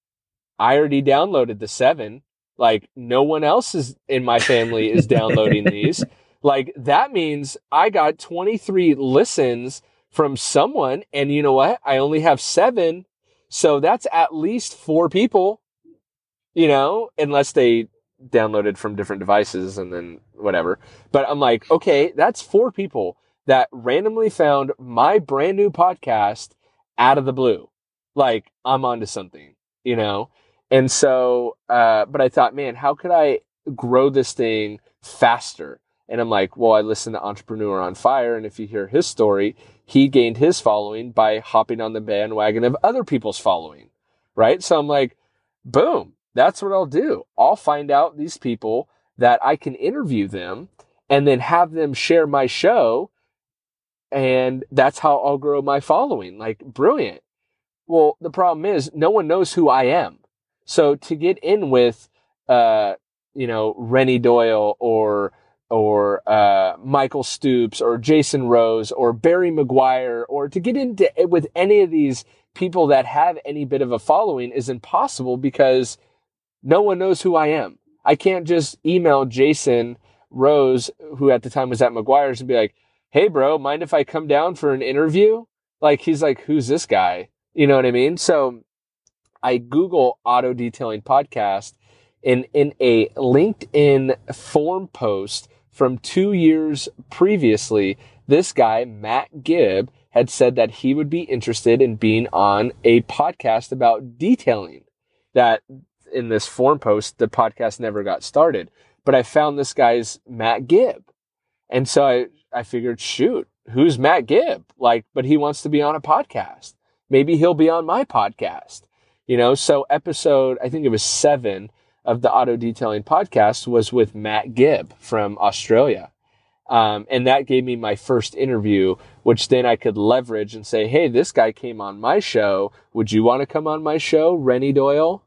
S4: I already downloaded the 7. Like no one else is in my family is downloading these. Like that means I got 23 listens from someone. And you know what? I only have 7. So that's at least 4 people, unless they downloaded from different devices and then whatever. But I'm like, okay, that's 4 people that randomly found my brand new podcast out of the blue. Like, I'm onto something, you know? And so, but I thought, man, how could I grow this thing faster? And I'm like, well, I listened to Entrepreneur on Fire. And if you hear his story, he gained his following by hopping on the bandwagon of other people's following, right? So I'm like, boom, that's what I'll do. I'll find out these people that I can interview them and then have them share my show. And that's how I'll grow my following. Like, brilliant. Well, the problem is no one knows who I am. So to get in with, Rennie Doyle or Michael Stoops or Jason Rose or Barry Maguire, or to get into with any of these people that have any bit of a following is impossible because no one knows who I am. I can't just email Jason Rose, who at the time was at Maguire's, and be like, hey, bro, mind if I come down for an interview? Like, he's like, who's this guy? You know what I mean? So I Google auto detailing podcast, and in a LinkedIn forum post from 2 years previously, this guy, Matt Gibb, had said that he would be interested in being on a podcast about detailing. That in this forum post, the podcast never got started. But I found this guy's Matt Gibb. And so I figured, shoot, who's Matt Gibb? Like, but he wants to be on a podcast. Maybe he'll be on my podcast, you know? So episode, I think it was 7 of the Auto Detailing podcast was with Matt Gibb from Australia. And that gave me my first interview, which then I could leverage and say, hey, this guy came on my show. Would you want to come on my show? Rennie Doyle,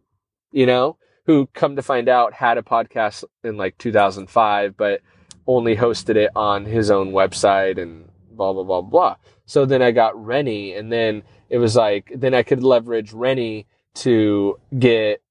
S4: you know, who come to find out had a podcast in like 2005, but only hosted it on his own website and blah, blah, blah, blah. So then I got Rennie, and then it was like, then I could leverage Rennie to get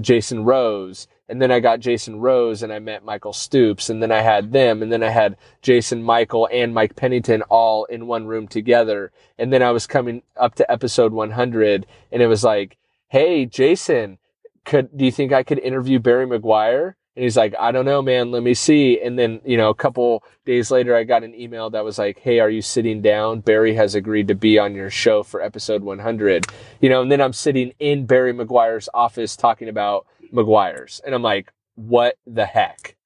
S4: Jason Rose. And then I got Jason Rose and I met Michael Stoops, and then I had them, and then I had Jason, Michael, and Mike Pennington all in one room together. And then I was coming up to episode 100, and it was like, hey, Jason, do you think I could interview Barry Maguire? And he's like, I don't know, man. Let me see. And then, you know, a couple days later, I got an email that was like, hey, are you sitting down? Barry has agreed to be on your show for episode 100. You know, and then I'm sitting in Barry Maguire's office talking about Maguire's. And I'm like, what the heck?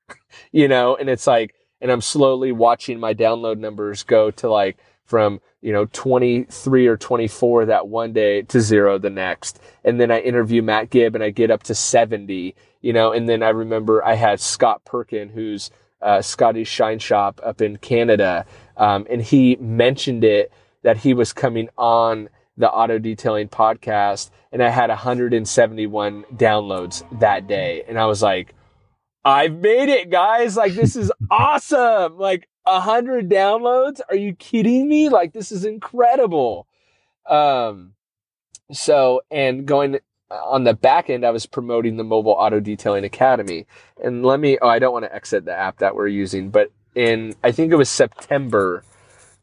S4: You know, and it's like, and I'm slowly watching my download numbers go to like from, you know, 23 or 24 that one day to 0 the next. And then I interview Matt Gibb and I get up to 70. You know, and then I remember I had Scott Perkin, who's Scotty's Shine Shop up in Canada, and he mentioned it that he was coming on the Auto Detailing podcast, and I had 171 downloads that day. And I was like, I've made it, guys. Like, this is awesome. Like, 100 downloads? Are you kidding me? Like, this is incredible. So, and going on the back end, I was promoting the Mobile Auto Detailing Academy. And I don't want to exit the app that we're using, but I think it was September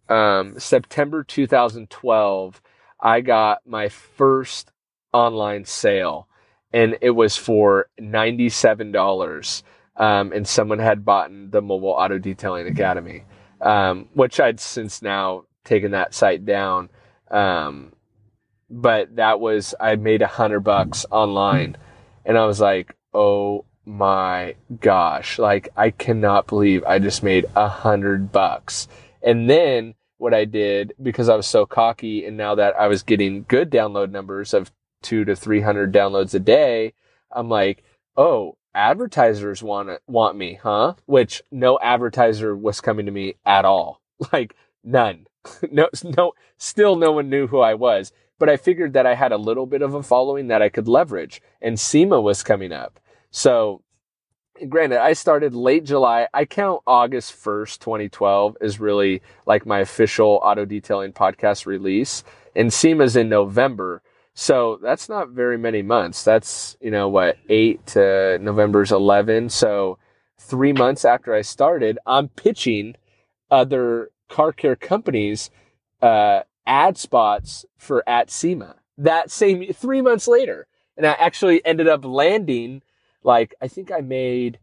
S4: 2012, I got my first online sale, and it was for $97. And someone had bought the Mobile Auto Detailing Academy, which I'd since now taken that site down. But I made $100 online, and I was like, oh my gosh, like, I cannot believe I just made $100. And then what I did, because I was so cocky, and now that I was getting good download numbers of 200 to 300 downloads a day, I'm like, oh, advertisers want me, huh? Which no advertiser was coming to me at all. Like, none. No, still no one knew who I was. But I figured that I had a little bit of a following that I could leverage, and SEMA was coming up. So granted, I started late July. I count August 1st, 2012 as really like my official auto detailing podcast release, and SEMA's in November. So that's not very many months. That's, 8 to November's 11. So 3 months after I started, I'm pitching other car care companies, ad spots for at SEMA that same 3 months later. And I actually ended up landing, like, I think I made,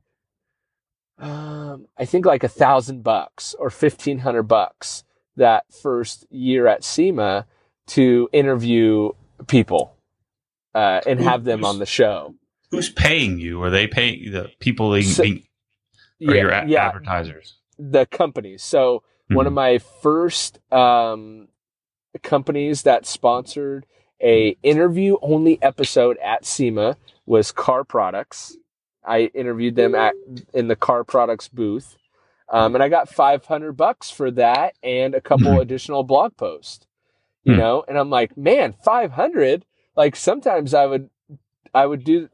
S4: I think like $1,000 or $1,500 that first year at SEMA to interview people and have them on the show.
S5: Who's paying you? Are they paying the people or your advertisers?
S4: The companies. So one of my first companies that sponsored a interview only episode at SEMA was Car Products. I interviewed them in the Car Products booth. And I got $500 for that and a couple additional blog posts, you know, and I'm like, man, 500. Like sometimes I would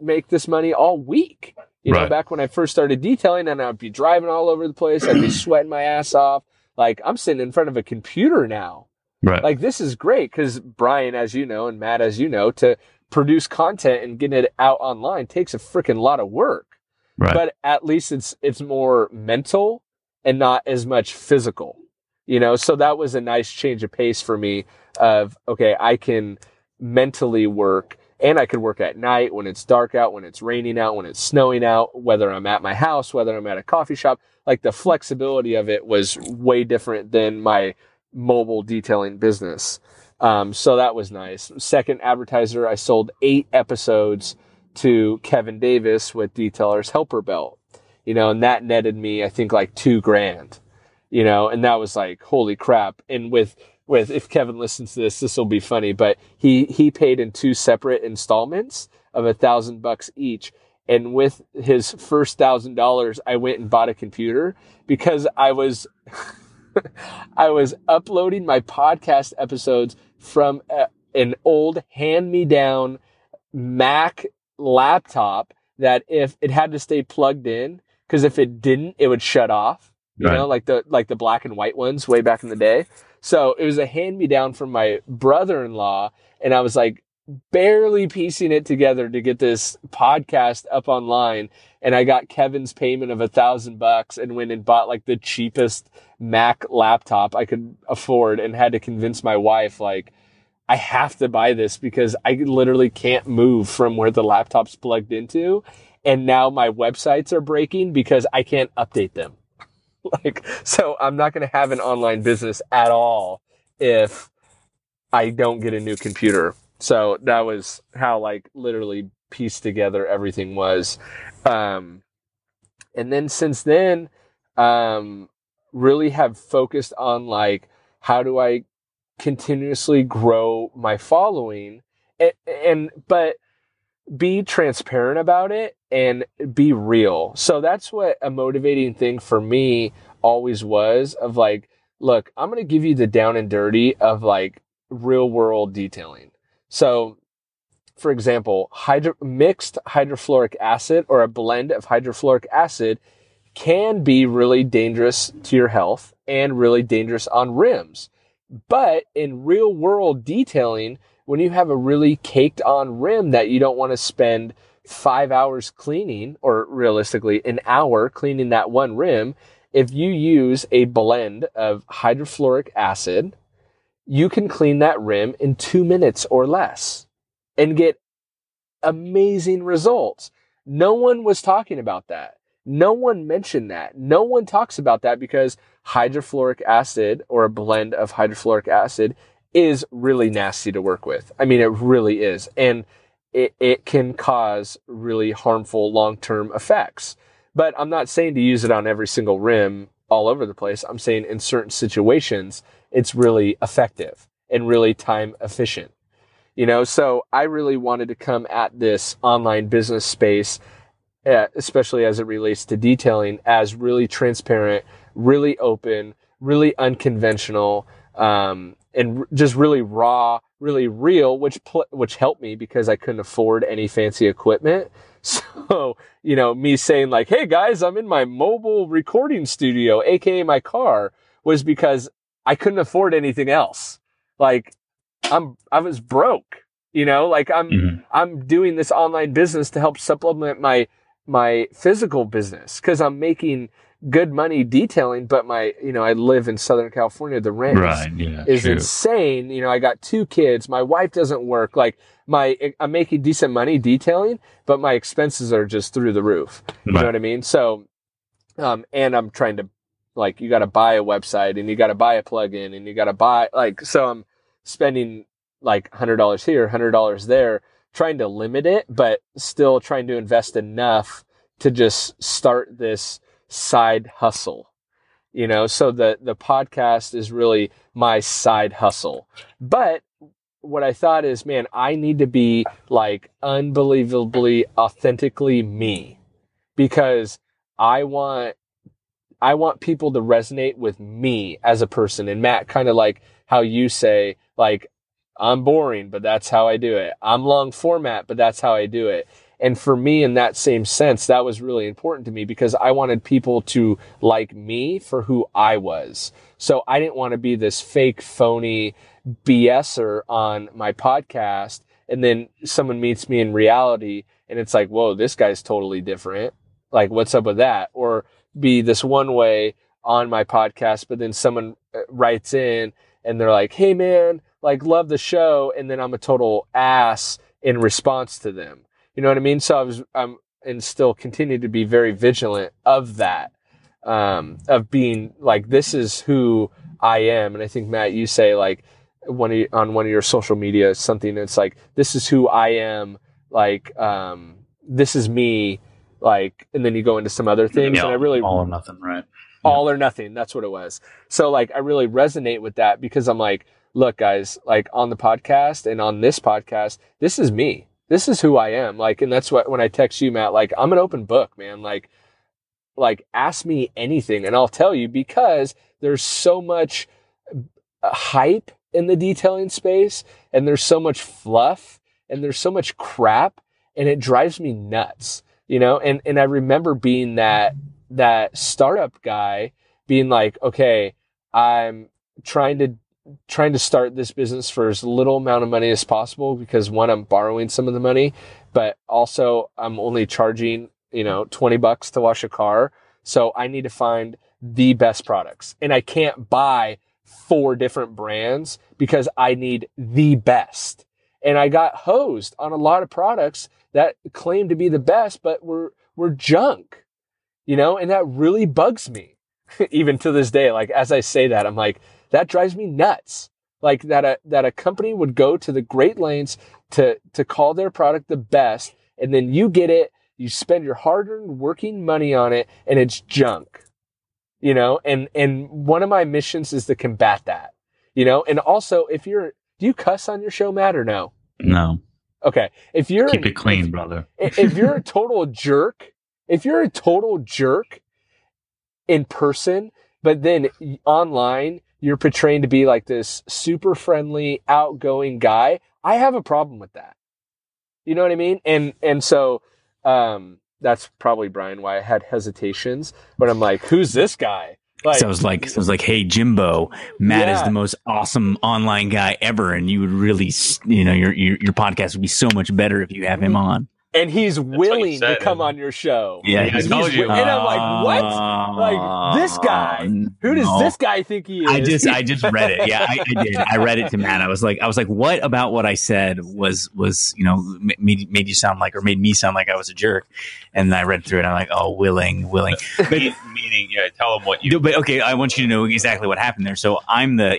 S4: make this money all week, you know, back when I first started detailing, and I'd be driving all over the place. I'd be sweating my ass off. Like I'm sitting in front of a computer now. Right. Like this is great because Brian, as you know, and Matt, as you know, to produce content and get it out online takes a freaking lot of work. Right. But at least it's more mental and not as much physical, you know? So that was a nice change of pace for me of, okay, I can mentally work, and I could work at night when it's dark out, when it's raining out, when it's snowing out, whether I'm at my house, whether I'm at a coffee shop. Like the flexibility of it was way different than my mobile detailing business. So that was nice. Second advertiser, I sold 8 episodes to Kevin Davis with Detailers Helper Belt, you know, and that netted me, I think like $2,000, you know, and that was like, holy crap. And with if Kevin listens to this will be funny, but he paid in 2 separate installments of $1,000 each. And with his first $1,000, I went and bought a computer because I was uploading my podcast episodes from an old hand-me-down Mac laptop that if it had to stay plugged in, because if it didn't, it would shut off. You know, like the black and white ones way back in the day. So it was a hand-me-down from my brother-in-law, and I was like barely piecing it together to get this podcast up online. And I got Kevin's payment of $1,000 and went and bought like the cheapest Mac laptop I could afford, and had to convince my wife, like, I have to buy this because I literally can't move from where the laptop's plugged into. And now my websites are breaking because I can't update them. Like, so I'm not going to have an online business at all if I don't get a new computer. So that was how like literally pieced together everything was. And then since then, really have focused on like, how do I continuously grow my following but be transparent about it and be real. So that's what a motivating thing for me always was, of like, look, I'm going to give you the down and dirty of like real world detailing. So for example, mixed hydrofluoric acid or a blend of hydrofluoric acid can be really dangerous to your health and really dangerous on rims. But in real world detailing, when you have a really caked on rim that you don't want to spend 5 hours cleaning, or realistically an hour cleaning that one rim, if you use a blend of hydrofluoric acid, you can clean that rim in 2 minutes or less and get amazing results. No one was talking about that. No one mentioned that. No one talks about that because hydrofluoric acid, or a blend of hydrofluoric acid, is really nasty to work with. I mean, it really is. And it can cause really harmful long-term effects. But I'm not saying to use it on every single rim all over the place. I'm saying in certain situations, it's really effective and really time efficient. You know, so I really wanted to come at this online business space, especially as it relates to detailing, as really transparent, really open, really unconventional, and just really raw, really real, which helped me because I couldn't afford any fancy equipment. So, you know, me saying like, hey guys, I'm in my mobile recording studio, aka my car, was because I couldn't afford anything else. Like I was broke, you know, like I'm doing this online business to help supplement my physical business, because I'm making good money detailing, but I live in Southern California. The rent is insane. You know, I got 2 kids. My wife doesn't work. Like I'm making decent money detailing, but my expenses are just through the roof. You know what I mean? So And I'm trying to, like, you got to buy a website and you got to buy a plugin and you got to buy, like, so I'm spending like $100 here, $100 there, trying to limit it, but still trying to invest enough to just start this side hustle, you know? So the podcast is really my side hustle. But what I thought is, man, I need to be like unbelievably authentically me, because I want people to resonate with me as a person. And Matt, kind of like how you say, like, I'm boring, but that's how I do it. I'm long format, but that's how I do it. And for me, in that same sense, that was really important to me, because I wanted people to like me for who I was. So I didn't want to be this fake, phony BSer on my podcast. And then someone meets me in reality and it's like, whoa, this guy's totally different. Like, what's up with that? Or be this one way on my podcast, but then someone writes in and they're like, hey man, like, love the show. And then I'm a total ass in response to them. You know what I mean? So I'm and still continue to be very vigilant of that, of being like, this is who I am. And I think, Matt, you say, like, on one of your social media, something that's like, this is who I am. Like, this is me. Like, and then you go into some other things, and I really,
S5: all or nothing, right?
S4: All or nothing. That's what it was. So like, I really resonate with that, because I'm like, look guys, like, on the podcast and on this podcast, this is me. This is who I am. Like, and that's what, when I text you, Matt, like, I'm an open book, man. Like ask me anything and I'll tell you, because there's so much hype in the detailing space, and there's so much fluff, and there's so much crap, and it drives me nuts, you know? And I remember being that startup guy, being like, okay, I'm trying to start this business for as little amount of money as possible, because one, I'm borrowing some of the money, but also I'm only charging, $20 to wash a car. So I need to find the best products, and I can't buy 4 different brands because I need the best. And I got hosed on a lot of products that claim to be the best, but were junk, and that really bugs me even to this day. Like, as I say that, I'm like, that drives me nuts. Like that a company would go to the great lengths to call their product the best, and then you get it, you spend your hard-earned working money on it, and it's junk. And one of my missions is to combat that, and also, do you cuss on your show, Matt, or no?
S5: No.
S4: Okay.
S5: Keep it clean, brother.
S4: If you're a total jerk, in person, but then online, you're portraying to be like this super friendly, outgoing guy, I have a problem with that. You know what I mean? And so, that's probably, Brian, why I had hesitations, but I'm like, who's this guy? Like,
S3: so I was like, hey, Jimbo, Matt is the most awesome online guy ever, and you would really, your podcast would be so much better if you have him on.
S4: And he's willing to come on your show.
S3: Yeah,
S4: I told you. And I'm like, what? Like, this guy? Who does this guy think he is?
S3: I just read it. Yeah, I did. I read it to Matt. I was like, what about what I said was made you sound like, or made me sound like I was a jerk? And I read through it. And I'm like, oh, willing. But,
S5: meaning, tell them what you.
S3: But okay, I want you to know exactly what happened there. So I'm the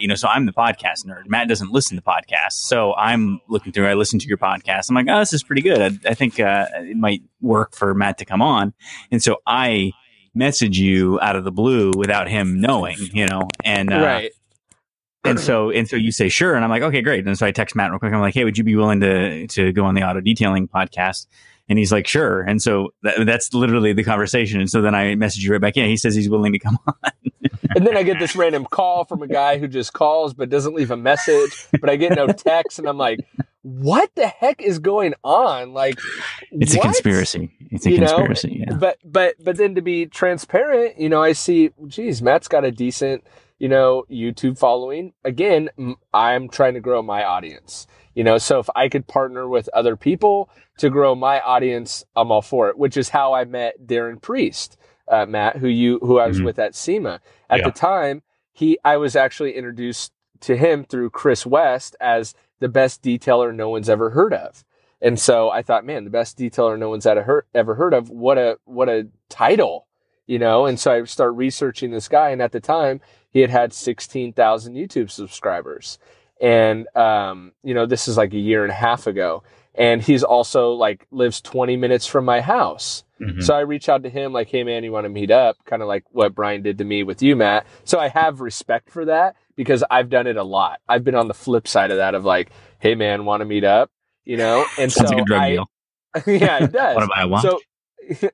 S3: podcast nerd. Matt doesn't listen to podcasts, so I'm looking through. I listen to your podcast. I'm like, oh, this is pretty good. I think it might work for Matt to come on. And so I message you out of the blue without him knowing, and
S4: right.
S3: And so you say sure, and I'm like, okay, great. And so I text Matt real quick. I'm like, hey, would you be willing to go on the auto detailing podcast? And he's like, sure. And so that's literally the conversation. And so then I message you right back in. He says he's willing to come on.
S4: And then I get this random call from a guy who just calls but doesn't leave a message. But I get no text, and I'm like, what the heck is going on? Like,
S3: it's a conspiracy. It's a conspiracy. Yeah.
S4: But then, to be transparent, I see, geez, Matt's got a decent, YouTube following. Again, I'm trying to grow my audience. So if I could partner with other people to grow my audience, I'm all for it, which is how I met Darren Priest, Matt, who I was with at SEMA. At the time, I was actually introduced to him through Chris West as the best detailer no one's ever heard of. And so I thought, man, the best detailer no one's ever heard of. What a title, And so I start researching this guy, and at the time he had 16,000 YouTube subscribers. And, this is like a year and a half ago. And he's also like lives 20 minutes from my house. Mm-hmm. So I reach out to him like, hey man, you want to meet up? Kind of like what Brian did to me with you, Matt. So I have respect for that because I've done it a lot. I've been on the flip side of that of like, hey man, want to meet up? And
S3: sounds like a drug deal.
S4: Yeah, it does.
S3: What about I want?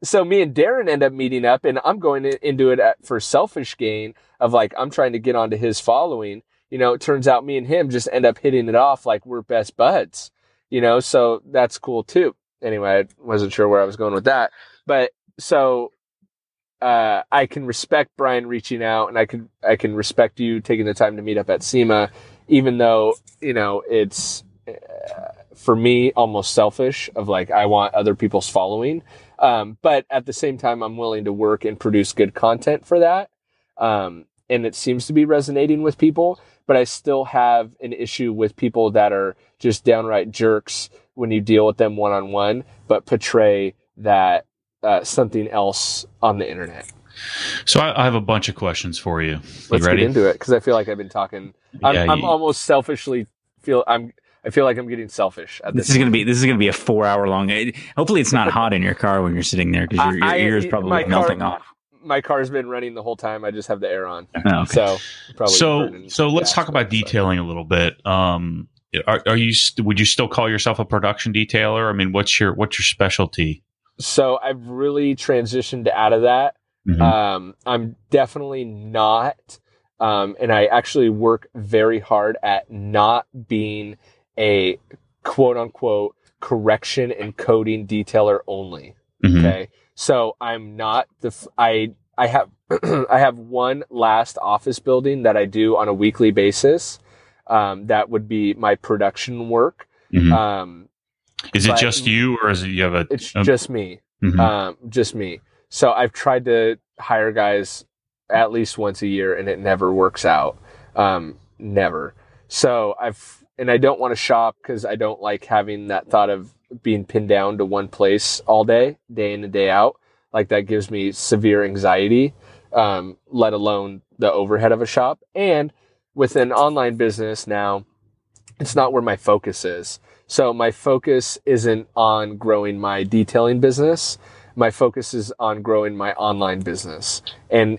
S4: So me and Darren end up meeting up, and I'm going into it for selfish gain of like, I'm trying to get onto his following. It turns out me and him just end up hitting it off like we're best buds. So that's cool too. Anyway, I wasn't sure where I was going with that, but so, I can respect Brian reaching out, and I can respect you taking the time to meet up at SEMA, even though, it's, for me, almost selfish of like, I want other people's following. But at the same time, I'm willing to work and produce good content for that. And it seems to be resonating with people, but I still have an issue with people that are just downright jerks when you deal with them one-on-one, but portray that something else on the internet.
S5: So I have a bunch of questions for you.
S4: Let's
S5: ready?
S4: Get into it, because I feel like I've been talking. I'm almost selfishly I feel like I'm getting selfish at this.
S3: This is gonna be a 4-hour long. Hopefully, it's not hot in your car when you're sitting there because your ears probably melting off.
S4: My car's been running the whole time. I just have the air on.
S3: Oh, okay.
S4: So
S5: let's talk about detailing a little bit. Would you still call yourself a production detailer? I mean, what's your specialty?
S4: So I've really transitioned out of that. Mm-hmm. I'm definitely not. And I actually work very hard at not being a quote unquote correction and coding detailer only. Mm-hmm. Okay. So I'm not I have, I have one last office building that I do on a weekly basis. That would be my production work. Mm-hmm.
S5: Is it just you, or is it you have
S4: it's just me. Mm-hmm. Just me. So I've tried to hire guys at least once a year, and it never works out. Never. So I don't want to shop because I don't like having that thought of being pinned down to one place all day in and day out. Like that gives me severe anxiety, let alone the overhead of a shop. And with an online business now, it's not where my focus is. So my focus isn't on growing my detailing business. My focus is on growing my online business and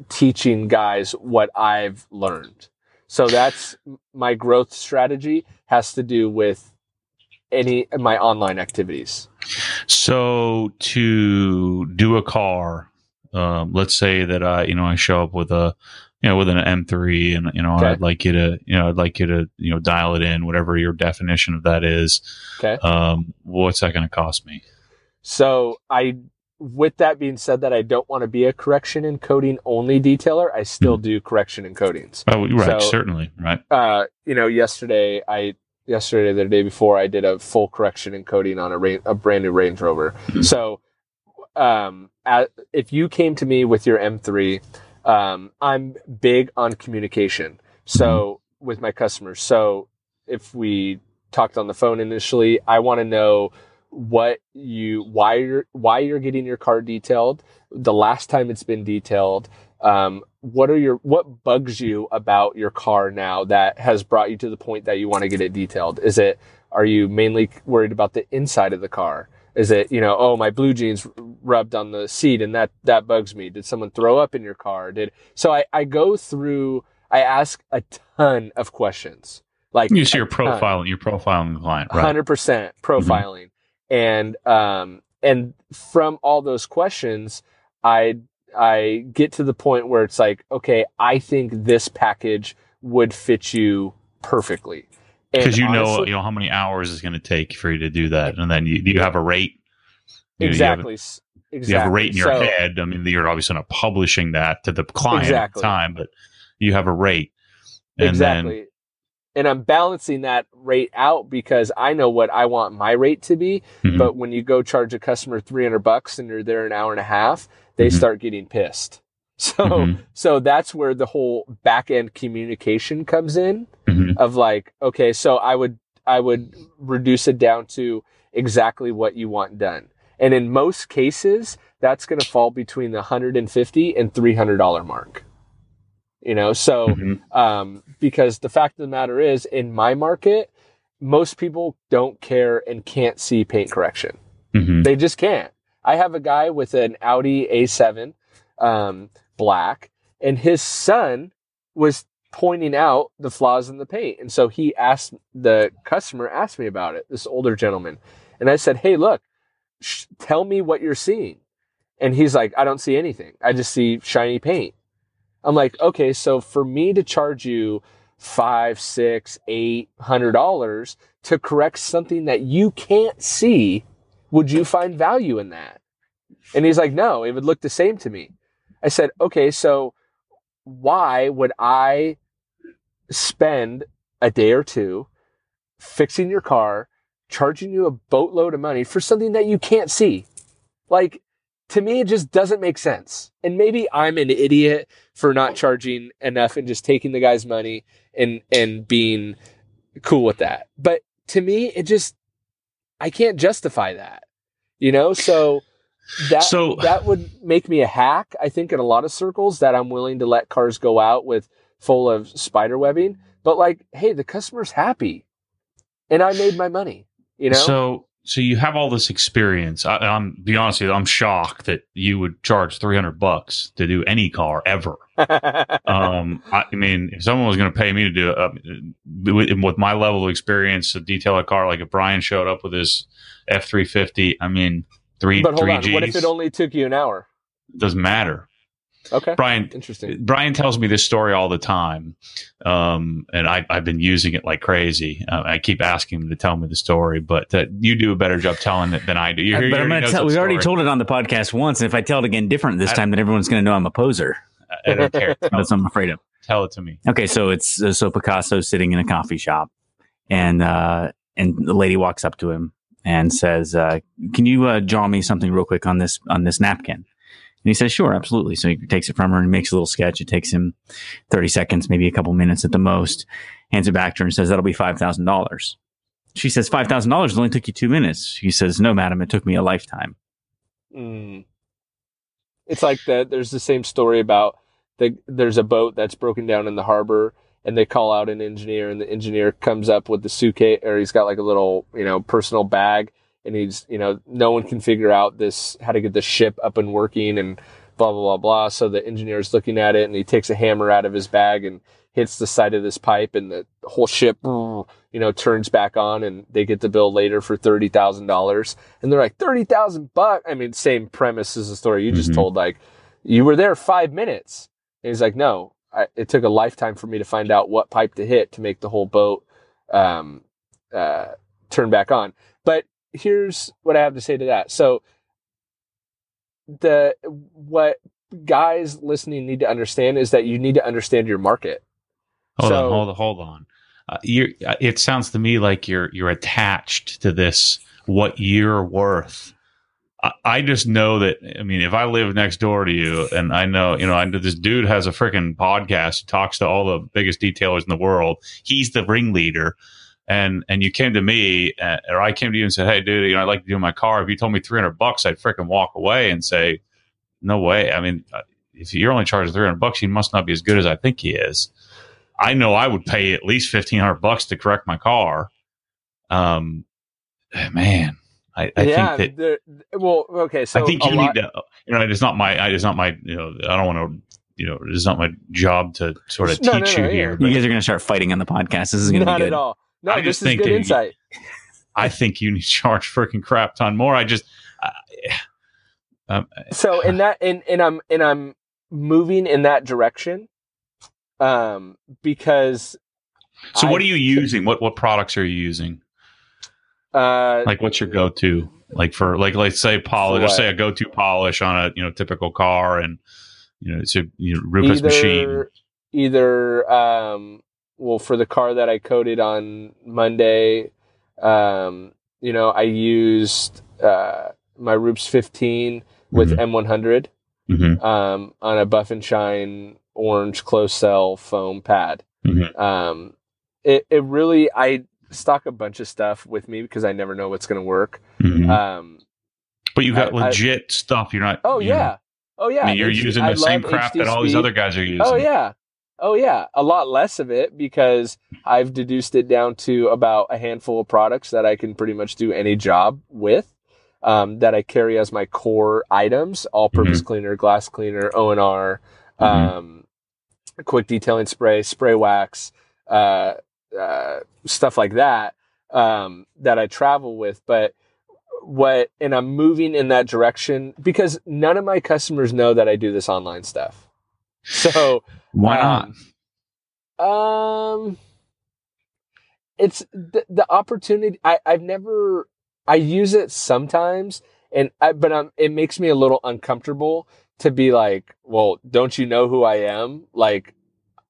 S4: teaching guys what I've learned. So that's my growth strategy, has to do with my online activities.
S5: So to do a car, let's say that I show up with an M3, and okay. I'd like you to dial it in, whatever your definition of that is.
S4: Okay.
S5: What's that going to cost me?
S4: So with that being said, that I don't want to be a correction and coding only detailer, I still do correction and codings.
S5: Oh, right. So, certainly. Right.
S4: Yesterday, the day before, I did a full correction and coding on a brand new Range Rover. Mm-hmm. So, if you came to me with your M3, I'm big on communication. So with my customers. So if we talked on the phone initially, I want to know why you're getting your car detailed, the last time it's been detailed, what bugs you about your car now that has brought you to the point that you want to get it detailed? Are you mainly worried about the inside of the car? Is it, my blue jeans rubbed on the seat and that bugs me. Did someone throw up in your car? So I go through, I ask a ton of questions. Like
S5: you're profiling the client, right?
S4: 100% profiling. Mm-hmm. And from all those questions, I get to the point where it's like, okay, I think this package would fit you perfectly.
S5: Because you know how many hours it's going to take for you to do that, and then you have a rate.
S4: Exactly.
S5: You have a rate in your head. I mean, you're obviously not publishing that to the client at the time, but you have a rate. And
S4: and I'm balancing that rate out because I know what I want my rate to be. Mm-hmm. But when you go charge a customer $300 and you're there an hour and a half, they start getting pissed. So that's where the whole back end communication comes in of like, okay, so I would reduce it down to exactly what you want done. And in most cases, that's going to fall between the $150 and $300 mark. So because the fact of the matter is, in my market, most people don't care and can't see paint correction. They just can't. I have a guy with an Audi A7 black, and his son was pointing out the flaws in the paint. And so the customer asked me about it, this older gentleman. And I said, hey, look, tell me what you're seeing. And he's like, I don't see anything. I just see shiny paint. I'm like, okay, so for me to charge you $500, $600, $800 to correct something that you can't see, would you find value in that? And he's like, no, it would look the same to me. I said, okay, so why would I spend a day or two fixing your car, charging you a boatload of money for something that you can't see? Like, to me, it just doesn't make sense. And maybe I'm an idiot for not charging enough and just taking the guy's money and being cool with that. But to me, I can't justify that, So that would make me a hack, I think, in a lot of circles, that I'm willing to let cars go out full of spider webbing. But like, hey, the customer's happy and I made my money,
S5: So you have all this experience. I'm be honest with you, I'm shocked that you would charge $300 to do any car ever. I mean, if someone was going to pay me to do it with my level of experience to detail a car, like if Brian showed up with his F350, I mean,
S4: But hold on,
S5: Gs,
S4: what if it only took you an hour?
S5: Doesn't matter.
S4: Okay.
S5: Brian,
S4: interesting.
S5: Brian tells me this story all the time, and I've been using it like crazy. I keep asking him to tell me the story, but you do a better job telling it than I do.
S3: But I'm going to tell. We already told it on the podcast once, and if I tell it again different this time, then everyone's going to know I'm a poser.
S5: I don't care.
S3: That's what I'm afraid of.
S5: Tell it to me.
S3: Okay, so it's Picasso's sitting in a coffee shop, and the lady walks up to him and says, "Can you draw me something real quick on this napkin?" And he says, sure, absolutely. So he takes it from her and makes a little sketch. It takes him 30 seconds, maybe a couple minutes at the most, hands it back to her and says, that'll be $5,000. She says, $5,000 only took you 2 minutes. He says, no, madam, it took me a lifetime.
S4: It's like that. There's the same story about there's a boat that's broken down in the harbor, and they call out an engineer, and the engineer comes up with the suitcase, or he's got like a little, personal bag. And he's, no one can figure out how to get the ship up and working and blah, blah, blah, blah. So the engineer's looking at it, and he takes a hammer out of his bag and hits the side of this pipe, and the whole ship, turns back on, and they get the bill later for $30,000. And they're like, $30,000? I mean, same premise as the story you just told. Like, you were there 5 minutes. And he's like, no, it took a lifetime for me to find out what pipe to hit to make the whole boat turn back on. But here's what I have to say to that. So what guys listening need to understand is that you need to understand your market.
S5: Hold on. It sounds to me like you're attached to this, what you're worth. I just know that, I mean, if I live next door to you, and I know this dude has a freaking podcast, he talks to all the biggest detailers in the world. He's the ringleader. And you came to me, or I came to you and said, hey, dude, I'd like to do my car. If you told me $300, I'd freaking walk away and say, no way. I mean, if you're only charging $300, he must not be as good as I think he is. I know I would pay at least $1,500 to correct my car. Man, I think that.
S4: Well, okay. So
S5: I think you need to. It's not my. I don't want to. It's not my job to sort of teach you here.
S3: You guys are going to start fighting on the podcast. This is going to be good.
S4: Not at all. No, this is good insight.
S5: I think you need to charge freaking crap ton more.
S4: So in that, and I'm moving in that direction, because.
S5: So what are you using? What products are you using? Like, what's your go-to? Like for let's say polish. Let's say a go-to polish on a typical car, and it's a Rupus machine.
S4: Either well, for the car that I coated on Monday, I used my Rups 15 with M100 on a Buff and Shine orange closed cell foam pad. It really, I stock a bunch of stuff with me because I never know what's going to work.
S5: But But you got legit stuff. You're not.
S4: Oh yeah.
S5: I mean, you're using the same crap that all these other guys are using.
S4: Oh yeah. A lot less of it because I've deduced it down to about a handful of products that I can pretty much do any job with. That I carry as my core items: all-purpose cleaner, glass cleaner, O&R, quick detailing spray, spray wax, stuff like that. That I travel with, and I'm moving in that direction because none of my customers know that I do this online stuff. So
S5: why
S4: not? It's the opportunity. I use it sometimes but it makes me a little uncomfortable to be like, well, don't you know who I am? Like,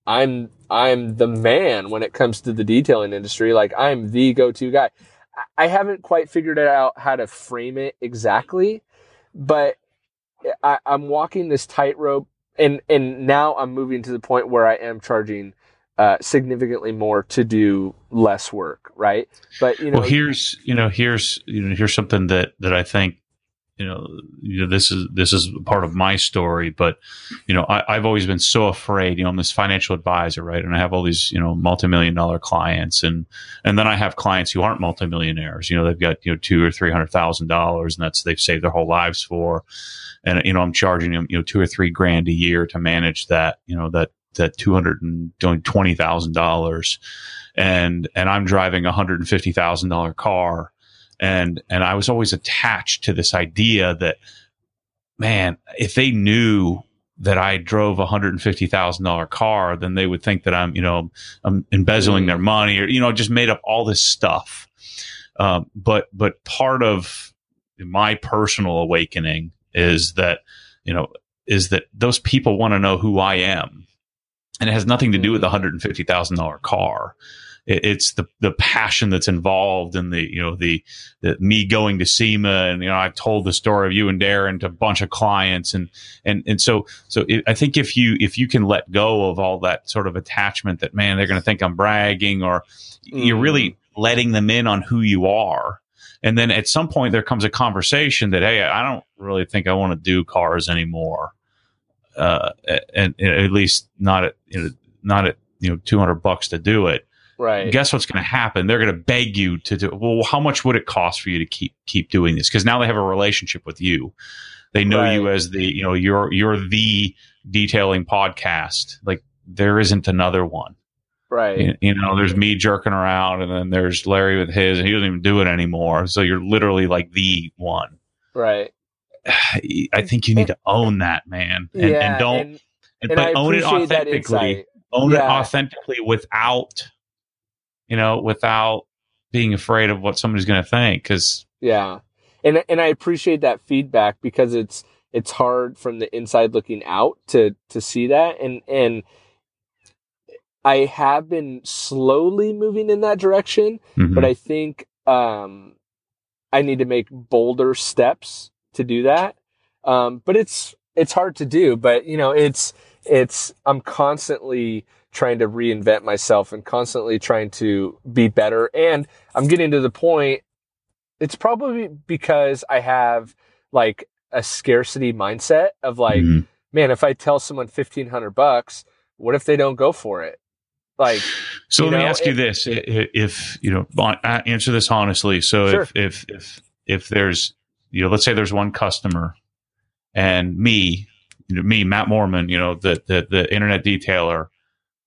S4: I'm the man when it comes to the detailing industry. Like, I'm the go-to guy. I haven't quite figured out how to frame it exactly, but I'm walking this tightrope, and now I'm moving to the point where I am charging significantly more to do less work, right? But
S5: here's something that I think this is part of my story, but I've always been so afraid. I'm this financial advisor, right? And I have all these multi-million-dollar clients, and then I have clients who aren't multimillionaires. They've got $200,000 or $300,000, and they've saved their whole lives for. And I'm charging them $2,000 or $3,000 a year to manage that that $220,000, and I'm driving a $150,000 car. And I was always attached to this idea that, man, if they knew that I drove a $150,000 car, then they would think that I'm embezzling their money, or, just made up all this stuff. But part of my personal awakening is that those people want to know who I am, and it has nothing to do with the $150,000 car. It's the passion that's involved in the me going to SEMA, and I've told the story of you and Darren to a bunch of clients, and so I think if you can let go of all that sort of attachment that, man, they're going to think I'm bragging, or you're really letting them in on who you are, and then at some point there comes a conversation that, hey, I don't really think I want to do cars anymore, and at least not at $200 to do it.
S4: Right.
S5: Guess what's going to happen? They're going to beg you to do. Well, how much would it cost for you to keep doing this? Because now they have a relationship with you. They know you as the you're the detailing podcast. Like, there isn't another one.
S4: Right.
S5: There's me jerking around, and then there's Larry with his, and he doesn't even do it anymore. So you're literally like the one.
S4: Right.
S5: I think you need to own that, man, and don't. But own it authentically. Own it authentically without being afraid of what somebody's going to think.
S4: And I appreciate that feedback, because it's hard from the inside looking out to see that. And I have been slowly moving in that direction, but I think, I need to make bolder steps to do that. But it's hard to do, but I'm constantly trying to reinvent myself and constantly trying to be better. And I'm getting to the point, it's probably because I have like a scarcity mindset of like, man, if I tell someone $1,500, what if they don't go for it? Like,
S5: so let me ask you this. If, answer this honestly. So sure. if there's, let's say there's one customer, and me, Matt Moreman, the internet detailer,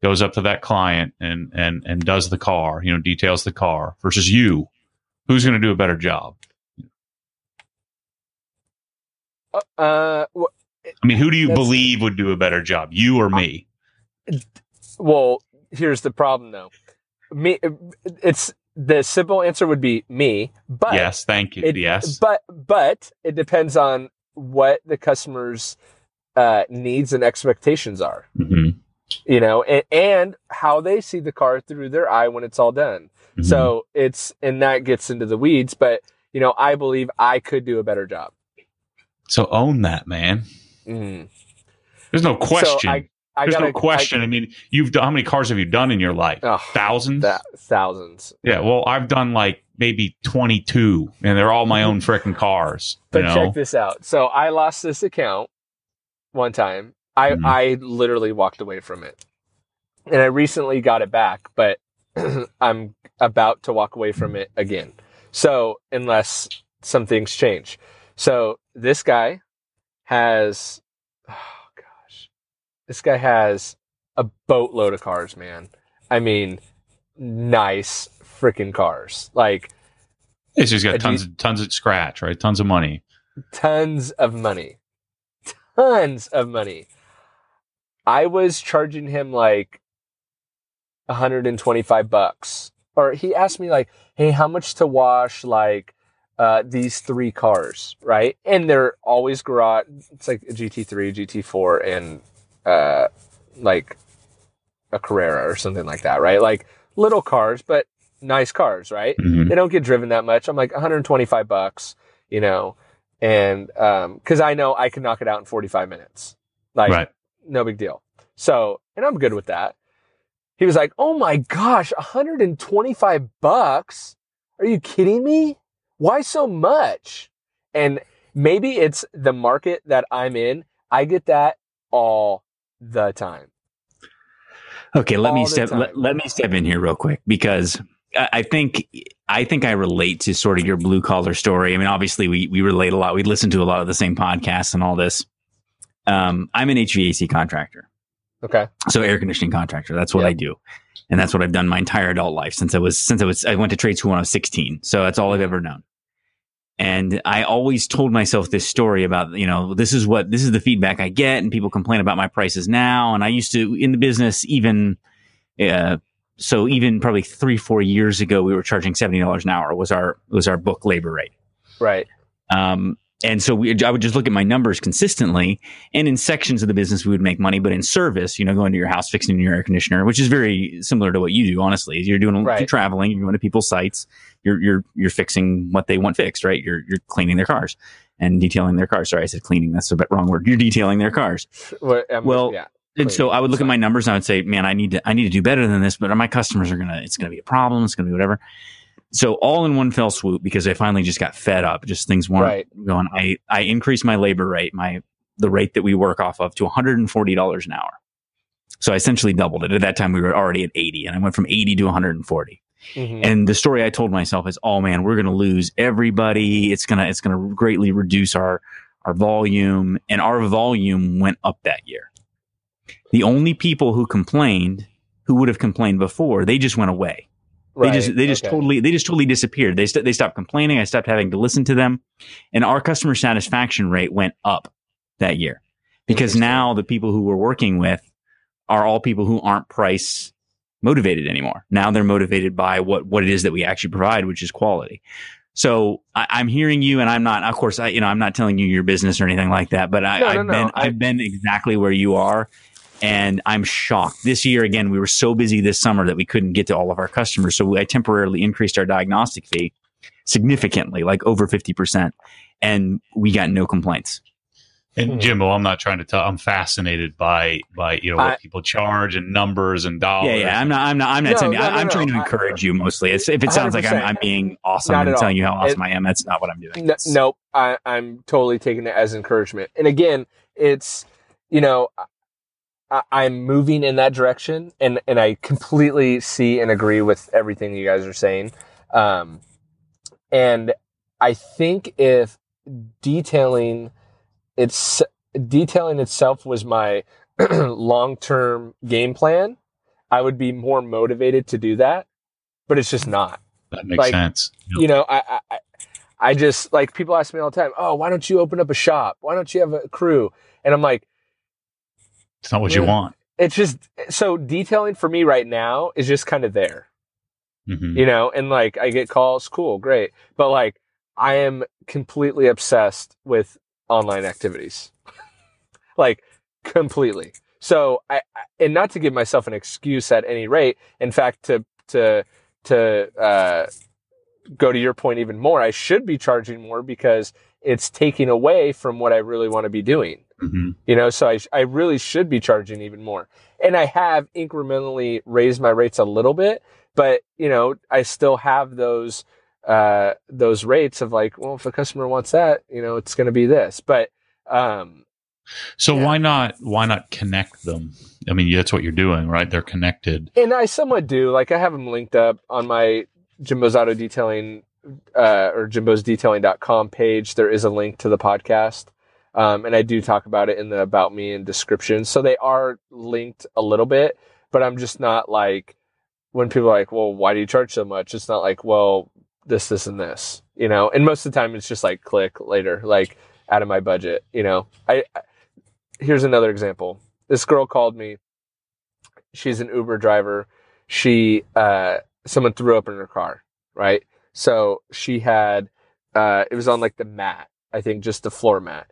S5: goes up to that client and does the car, details the car, versus you, who's going to do a better job? Who do you believe would do a better job, you or me?
S4: Well, here's the problem though. Me, it's the simple answer would be me, but
S5: yes, thank you. Yes.
S4: But it depends on what the customer's needs and expectations are. And how they see the car through their eye when it's all done. So and that gets into the weeds, but I believe I could do a better job. So
S5: own that, man. There's no question. There's no question. You've done, how many cars have you done in your life? Thousands?
S4: Thousands.
S5: Yeah. Well, I've done like, maybe 22, and they're all my own frickin' cars.
S4: But check this out. So I lost this account one time. I literally walked away from it. And I recently got it back, but I'm about to walk away from it again. So unless some things change. So this guy has, this guy has a boatload of cars, man. I mean, nice freaking cars. Like,
S5: it's just got tons of scratch, right? Tons of money.
S4: Tons of money. Tons of money. I was charging him like $125. Or he asked me like, hey, how much to wash like these 3 cars, right? And they're always garage. It's like a GT3, GT4, and like a Carrera or something like that, right? Like little cars, but nice cars, right?
S5: Mm-hmm.
S4: They don't get driven that much. I'm like $125, you know, and because I know I can knock it out in 45 minutes, like
S5: right.
S4: No big deal. So, and I'm good with that. He was like, "Oh my gosh, $125? Are you kidding me? Why so much?" And maybe it's the market that I'm in. I get that all the time.
S3: Okay, let me step in here real quick, because I think I relate to sort of your blue collar story. I mean, obviously we relate a lot. We listen to a lot of the same podcasts and all this. I'm an HVAC contractor.
S4: Okay.
S3: So air conditioning contractor. That's what I do. And that's what I've done my entire adult life I went to trade school when I was 16. So that's all I've ever known. And I always told myself this story about, you know, this is the feedback I get, and people complain about my prices now. And I used to, in the business, even probably 3-4 years ago, we were charging $70 an hour was our book labor rate.
S4: Right.
S3: And so I would just look at my numbers consistently, and in sections of the business we would make money, but in service, you know, going to your house, fixing your air conditioner, which is very similar to what you do. Honestly, you're you're traveling, you're going to people's sites, you're fixing what they want fixed, right? You're cleaning their cars and detailing their cars. Sorry, I said cleaning. That's a bit wrong word. You're detailing their cars. And so I would look at my numbers and I would say, man, I need to do better than this, but my customers it's going to be a problem. It's going to be whatever. So all in one fell swoop, because I finally just got fed up. Just things weren't going. I increased my labor rate, the rate that we work off of, to $140 an hour. So I essentially doubled it. At that time, we were already at 80, and I went from 80 to 140. Mm-hmm. And the story I told myself is, oh man, we're going to lose everybody. It's going to greatly reduce our volume, and our volume went up that year. The only people who would have complained before, they just went away. Right. They just totally disappeared. They stopped complaining. I stopped having to listen to them, and our customer satisfaction rate went up that year, because now the people who we're working with are all people who aren't price motivated anymore. Now they're motivated by what it is that we actually provide, which is quality. So I'm hearing you, and I'm not, of course, I'm not telling you your business or anything like that, but I've been exactly where you are. And I'm shocked. This year, again, we were so busy this summer that we couldn't get to all of our customers. So I temporarily increased our diagnostic fee significantly, like over 50%. And we got no complaints.
S5: And Jimbo, I'm not trying to tell. I'm fascinated by what people charge and numbers and dollars.
S3: Yeah. I'm not telling you. I'm trying to encourage you mostly. If it sounds like I'm being awesome and telling you how awesome I am, that's not what I'm doing.
S4: Nope. I'm totally taking it as encouragement. And again, it's, I'm moving in that direction, and I completely see and agree with everything you guys are saying. And I think if detailing itself was my long-term game plan, I would be more motivated to do that, but it's just not.
S5: That makes sense.
S4: I just, like, people ask me all the time, oh, why don't you open up a shop? Why don't you have a crew? And I'm like,
S5: it's not what you want.
S4: It's just, so detailing for me right now is just kind of there, and like I get calls, cool, great. But like, I am completely obsessed with online activities, like completely. So and not to give myself an excuse at any rate. In fact, to go to your point even more, I should be charging more because it's taking away from what I really want to be doing. Mm-hmm. So I really should be charging even more. And I have incrementally raised my rates a little bit, but, I still have those those rates of like, well, if a customer wants that, it's going to be this. But
S5: so why not connect them? I mean, that's what you're doing, right? They're connected.
S4: And I somewhat do. Like, I have them linked up on my Jimbo's Auto Detailing or jimbosdetailing.com page. There is a link to the podcast. And I do talk about it in the About Me and description. So they are linked a little bit, but I'm just not like, when people are like, well, why do you charge so much? It's not like, well, this, and this, and most of the time it's just like click later, like out of my budget, here's another example. This girl called me. She's an Uber driver. Someone threw up in her car, right? So she had, it was on like the mat, I think just the floor mat.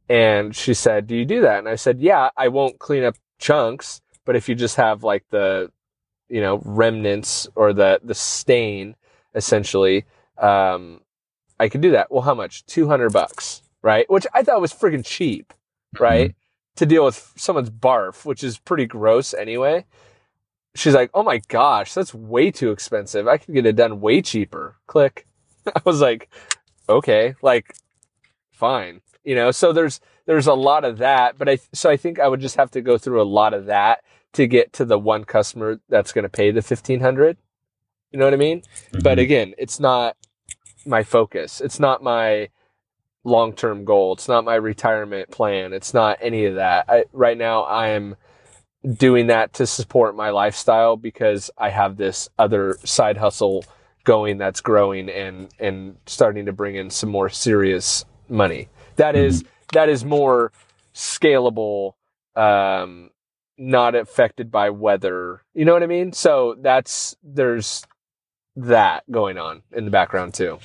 S4: And she said, do you do that? And I said, yeah, I won't clean up chunks, but if you just have like the, remnants or the stain, essentially, I could do that. Well, how much? $200, right? Which I thought was freaking cheap, right? To deal with someone's barf, which is pretty gross anyway. She's like, oh my gosh, that's way too expensive. I could get it done way cheaper. Click. I was like, okay, like, fine. So there's a lot of that, but I think I would just have to go through a lot of that to get to the one customer that's going to pay the $1,500. You know what I mean? Mm-hmm. But again, it's not my focus. It's not my long-term goal. It's not my retirement plan. It's not any of that. Right now I am doing that to support my lifestyle because I have this other side hustle going that's growing and starting to bring in some more serious money. That is more scalable, not affected by weather. You know what I mean? So there's that going on in the background too.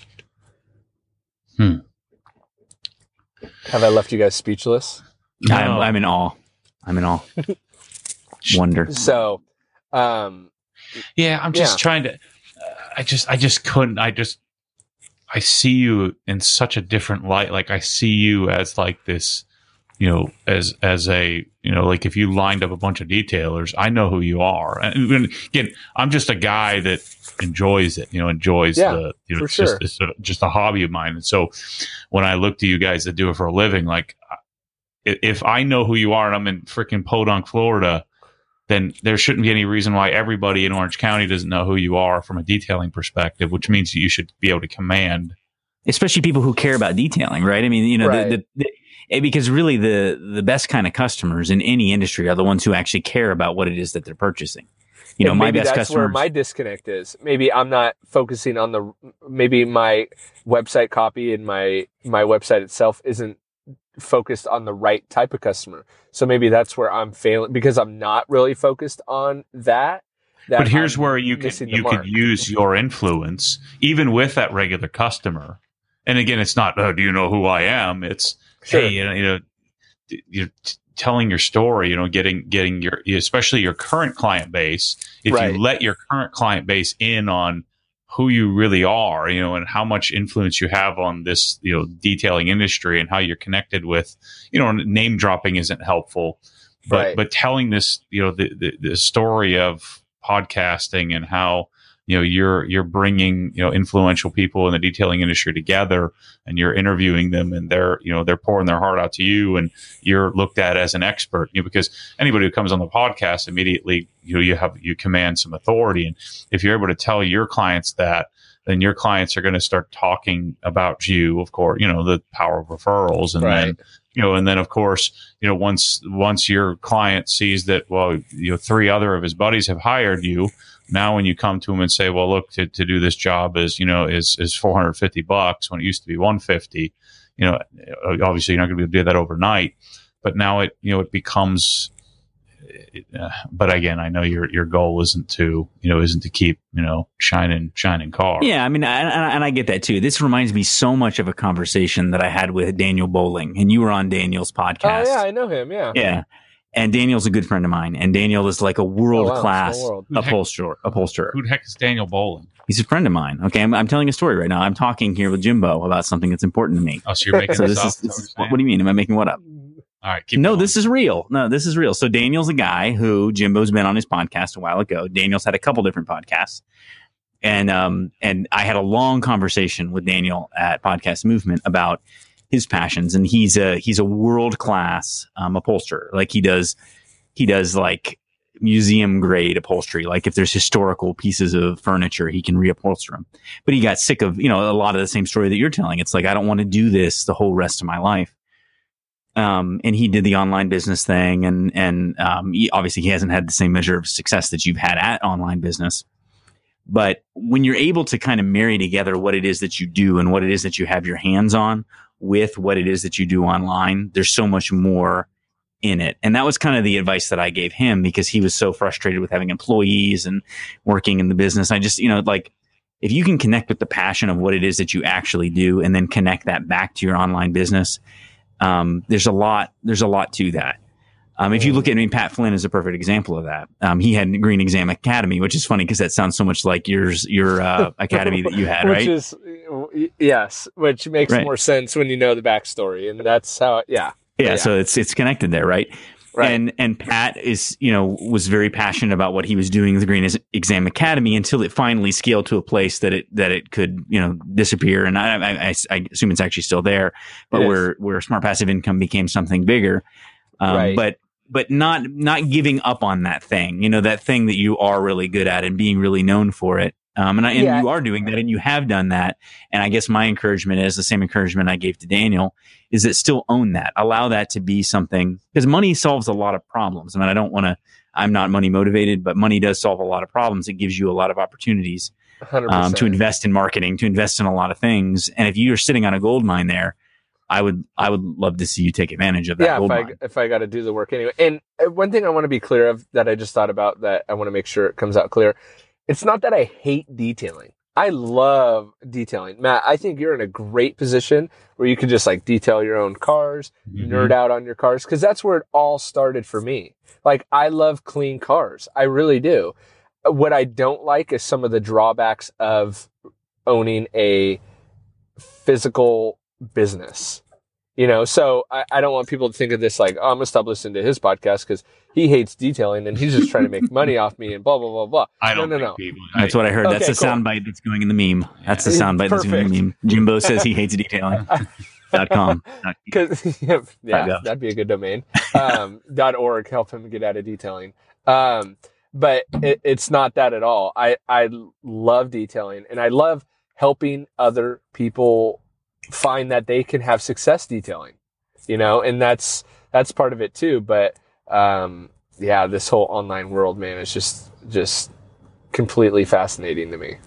S4: Have I left you guys speechless?
S3: No. I'm in awe. Wonder.
S4: So,
S5: yeah, I'm just trying to, I just couldn't, I see you in such a different light. Like I see you as like this, as a, like if you lined up a bunch of detailers, I know who you are. And again, I'm just a guy that enjoys it, enjoys the, it's
S4: sure.
S5: just a hobby of mine. And so when I look to you guys that do it for a living, like if I know who you are and I'm in freaking Podunk, Florida, then there shouldn't be any reason why everybody in Orange County doesn't know who you are from a detailing perspective, which means you should be able to command.
S3: Especially people who care about detailing, right? I mean,
S4: right.
S3: Because really the best kind of customers in any industry are the ones who actually care about what it is that they're purchasing. My best customers. That's where
S4: my disconnect is. Maybe I'm not focusing on maybe my website copy and my website itself isn't focused on the right type of customer. So maybe that's where I'm failing because I'm not really focused on that.
S5: But here's where you could use your influence even with that regular customer. And again, it's not, oh, do you know who I am? It's, sure. Hey, you're telling your story, getting your, especially your current client base. If right. you let your current client base in on who you really are, and how much influence you have on this, detailing industry and how you're connected with, name dropping isn't helpful, but, but telling this, the story of podcasting and how, you're bringing, influential people in the detailing industry together and you're interviewing them and they're pouring their heart out to you and you're looked at as an expert, because anybody who comes on the podcast immediately, you command some authority. And if you're able to tell your clients that, then your clients are going to start talking about you, of course, the power of referrals. And right. then, and then of course, once your client sees that, well, 3 other of his buddies have hired you. Now, when you come to him and say, well, look, to do this job is $450 when it used to be $150, obviously you're not going to be able to do that overnight, but now it becomes, but again, I know your goal isn't to keep, shining cars.
S3: Yeah. I mean, and I get that too. This reminds me so much of a conversation that I had with Daniel Bowling, and you were on Daniel's podcast.
S4: Oh yeah, I know him. Yeah.
S3: Yeah. And Daniel's a good friend of mine. And Daniel is like a world-class upholsterer.
S5: Who the heck is Daniel Bowling?
S3: He's a friend of mine. Okay, I'm telling a story right now. I'm talking here with Jimbo about something that's important to me.
S5: Oh, so you're making this up?
S3: What do you mean? Am I making what up?
S5: All right,
S3: No, this is real. No, this is real. So Daniel's a guy who Jimbo's been on his podcast a while ago. Daniel's had a couple different podcasts. And I had a long conversation with Daniel at Podcast Movement about his passions, and he's a world class upholsterer. Like he does like museum grade upholstery. Like if there's historical pieces of furniture, he can reupholster them. But he got sick of, a lot of the same story that you're telling. It's like, I don't want to do this the whole rest of my life. And he did the online business thing, and obviously he hasn't had the same measure of success that you've had at online business. But when you're able to kind of marry together what it is that you do and what it is that you have your hands on with what it is that you do online, there's so much more in it. And that was kind of the advice that I gave him, because he was so frustrated with having employees and working in the business. I just, like, if you can connect with the passion of what it is that you actually do and then connect that back to your online business, there's a lot to that. If you look at, Pat Flynn is a perfect example of that. He had Green Exam Academy, which is funny because that sounds so much like your academy that you had, right?
S4: Which makes more sense when you know the backstory, and that's how, yeah.
S3: So it's connected there, right?
S4: Right.
S3: And Pat is, was very passionate about what he was doing with the Green Exam Academy until it finally scaled to a place that it could, disappear. And I assume it's actually still there, but where Smart Passive Income became something bigger.
S4: Right.
S3: But not giving up on that thing, that thing that you are really good at and being really known for it. And you are doing that, and you have done that. And I guess my encouragement is the same encouragement I gave to Daniel, is that still own that, allow that to be something, because money solves a lot of problems. I'm not money motivated, but money does solve a lot of problems. It gives you a lot of opportunities to invest in marketing, to invest in a lot of things. And if you're sitting on a gold mine there, I would love to see you take advantage of that.
S4: If I got to do the work anyway. And one thing I want to be clear of that I just thought about that I want to make sure it comes out clear. It's not that I hate detailing. I love detailing. Matt, I think you're in a great position where you could just like detail your own cars, nerd out on your cars, because that's where it all started for me. Like, I love clean cars. I really do. What I don't like is some of the drawbacks of owning a physical business. So I don't want people to think of this like, oh, I'm going to stop listening to his podcast because he hates detailing and he's just trying to make money off me and blah, blah, blah, blah.
S3: I don't know. That's what I heard. That's the soundbite that's going in the meme. That's the soundbite that's going in the meme. Jimbo says he hates detailing.com.
S4: That'd be a good domain. .org, help him get out of detailing. But it's not that at all. I love detailing, and I love helping other people find that they can have success detailing, and that's part of it too. But, this whole online world, man, is just completely fascinating to me.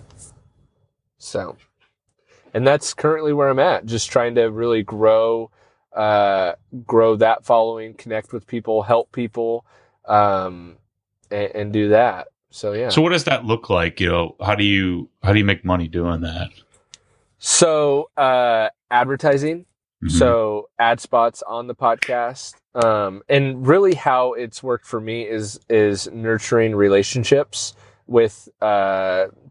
S4: So, and that's currently where I'm at, just trying to really grow that following, connect with people, help people, and do that. So, yeah.
S5: So what does that look like? How do you make money doing that?
S4: So, advertising, so ad spots on the podcast, and really how it's worked for me is nurturing relationships with,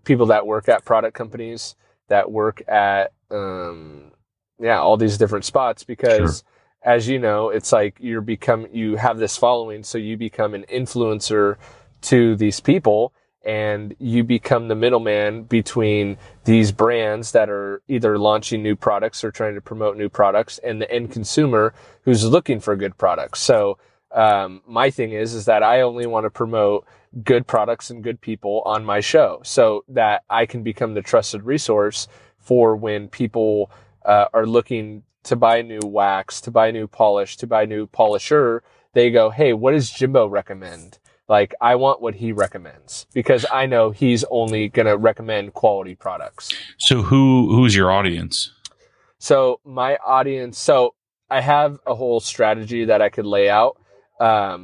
S4: people that work at product companies, that work at, all these different spots, because as you know, it's like you have this following, so you become an influencer to these people, and you become the middleman between these brands that are either launching new products or trying to promote new products and the end consumer who's looking for good products. So, my thing is that I only want to promote good products and good people on my show, so that I can become the trusted resource for when people, are looking to buy new wax, to buy new polish, to buy new polisher. They go, hey, what does Jimbo recommend? Like, I want what he recommends, because I know he's only going to recommend quality products.
S5: So who's your audience?
S4: So my audience, so I have a whole strategy that I could lay out. But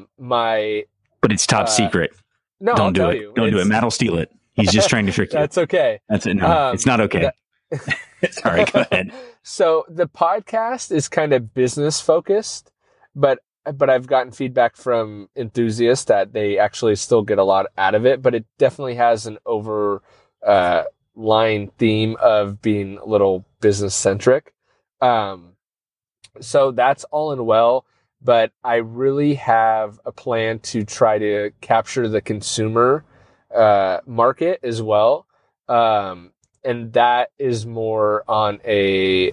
S3: it's top secret.
S4: No,
S3: don't do it. Don't do it. Matt will steal it. He's just trying to trick you.
S4: That's okay.
S3: That's it. No, it's not okay. Sorry, go ahead.
S4: So the podcast is kind of business focused, but I've gotten feedback from enthusiasts that they actually still get a lot out of it, but it definitely has an overlying theme of being a little business centric. So that's all and well, but I really have a plan to try to capture the consumer market as well. And that is more on a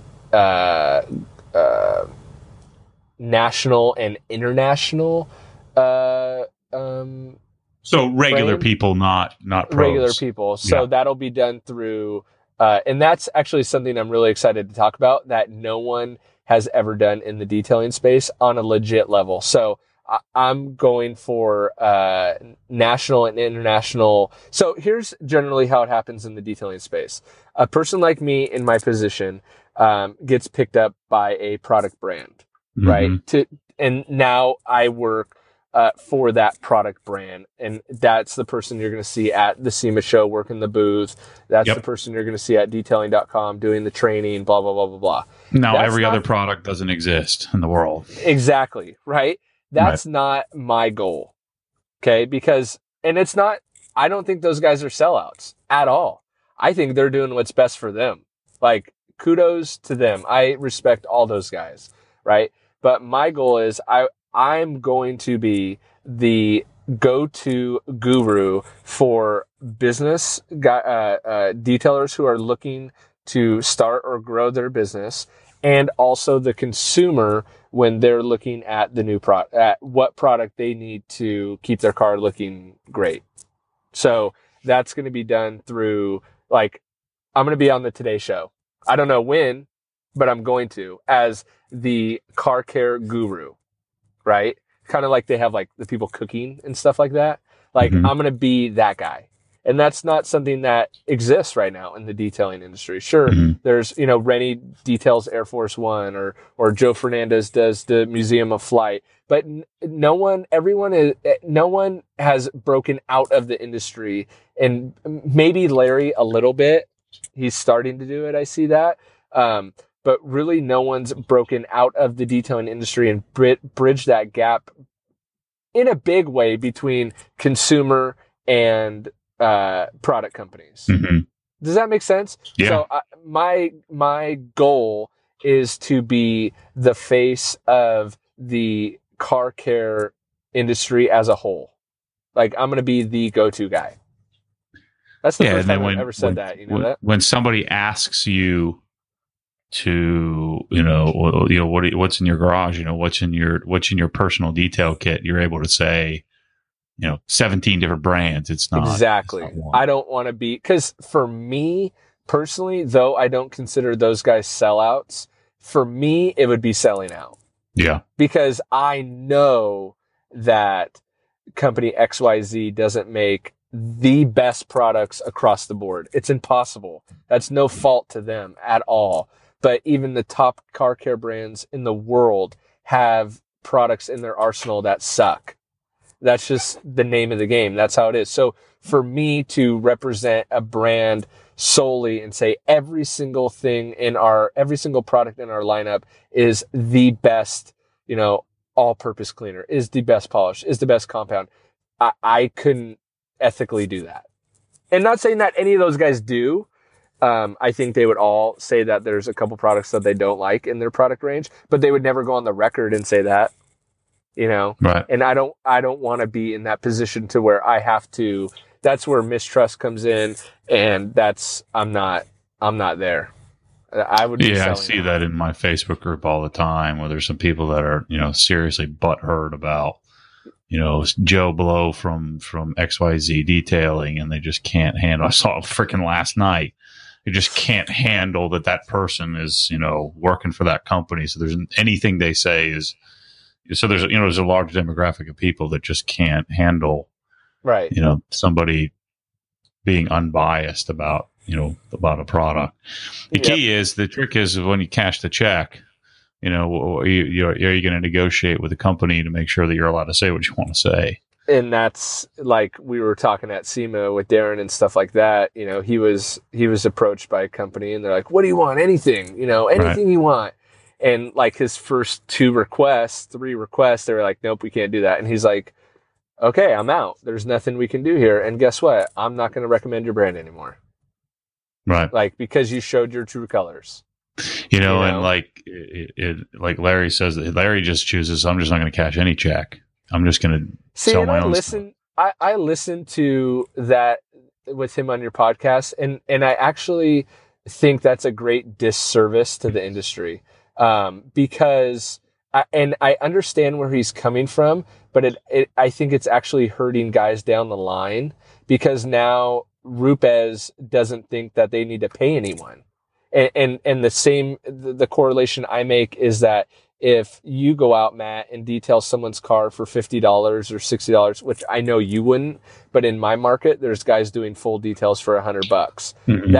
S4: national and international
S5: so regular
S4: brand.
S5: people, not pros.
S4: Regular people. So that'll be done through, and that's actually something I'm really excited to talk about that no one has ever done in the detailing space on a legit level. So I'm going for national and international. So here's generally how it happens in the detailing space. A person like me in my position gets picked up by a product brand, right? And now I work for that product brand. And that's the person you're going to see at the SEMA show working the booth. That's the person you're going to see at detailing.com doing the training, blah, blah, blah, blah, blah.
S5: Now,
S4: that's
S5: every other product doesn't exist in the world.
S4: Exactly, right? That's not my goal, okay? Because, and it's not, I don't think those guys are sellouts at all. I think they're doing what's best for them. Like, kudos to them. I respect all those guys, right? But my goal is I'm going to be the go-to guru for business detailers who are looking to start or grow their business, and also the consumer when they're looking at the new product, at what product they need to keep their car looking great. So that's going to be done through, like, I'm going to be on the Today Show. I don't know when, but I'm going to, as the car care guru, right? Kind of like they have like the people cooking and stuff like that. Like I'm going to be that guy. And that's not something that exists right now in the detailing industry. Sure, there's, Rennie details Air Force One, or Joe Fernandez does the Museum of Flight, but no one has broken out of the industry, and maybe Larry a little bit. He's starting to do it. I see that. But really no one's broken out of the detailing industry and bridged that gap in a big way between consumer and product companies. Does that make sense?
S5: Yeah.
S4: So my goal is to be the face of the car care industry as a whole. Like, I'm going to be the go-to guy. That's the first time I've ever said that. You know that?
S5: When somebody asks you to, what's in your garage, what's in your personal detail kit, you're able to say, 17 different brands. It's not
S4: exactly.
S5: It's not
S4: I don't want to be, because for me personally, though I don't consider those guys sellouts, for me it would be selling out.
S5: Yeah.
S4: Because I know that company XYZ doesn't make the best products across the board. It's impossible. That's no fault to them at all. But even the top car care brands in the world have products in their arsenal that suck. That's just the name of the game. That's how it is. So for me to represent a brand solely and say every single product in our lineup is the best, all-purpose cleaner, is the best polish, is the best compound, I couldn't ethically do that. And not saying that any of those guys do. I think they would all say that there's a couple products that they don't like in their product range, but they would never go on the record and say that,
S5: Right.
S4: And I don't want to be in that position to where I have to. That's where mistrust comes in, and I'm not there. I would.
S5: I see that in my Facebook group all the time, where there's some people that are, seriously butthurt about, Joe Blow from XYZ Detailing, and they just can't handle. I saw it freaking last night. You just can't handle that person is, working for that company. So there's anything they say is, so there's a large demographic of people that just can't handle,
S4: right?
S5: Somebody being unbiased about, about a product. The trick is when you cash the check, are you going to negotiate with the company to make sure that you're allowed to say what you want to say?
S4: And that's like we were talking at SEMA with Darren and stuff like that. He was approached by a company and they're like, "What do you want? Anything, anything you want." And like his first 3 requests, they were like, "Nope, we can't do that." And he's like, "Okay, I'm out. There's nothing we can do here. And guess what? I'm not going to recommend your brand anymore."
S5: Right.
S4: Like, because you showed your true colors.
S5: And like like Larry says, Larry just chooses, I'm just not going to cash any check. I'm just going to sell my own stuff.
S4: I listen to that with him on your podcast, and I actually think that's a great disservice to the industry, because I understand where he's coming from, but I think it's actually hurting guys down the line, because now Rupes doesn't think that they need to pay anyone. And the correlation I make is that if you go out, Matt, and detail someone's car for $50 or $60, which I know you wouldn't, but in my market, there's guys doing full details for $100. Mm-hmm.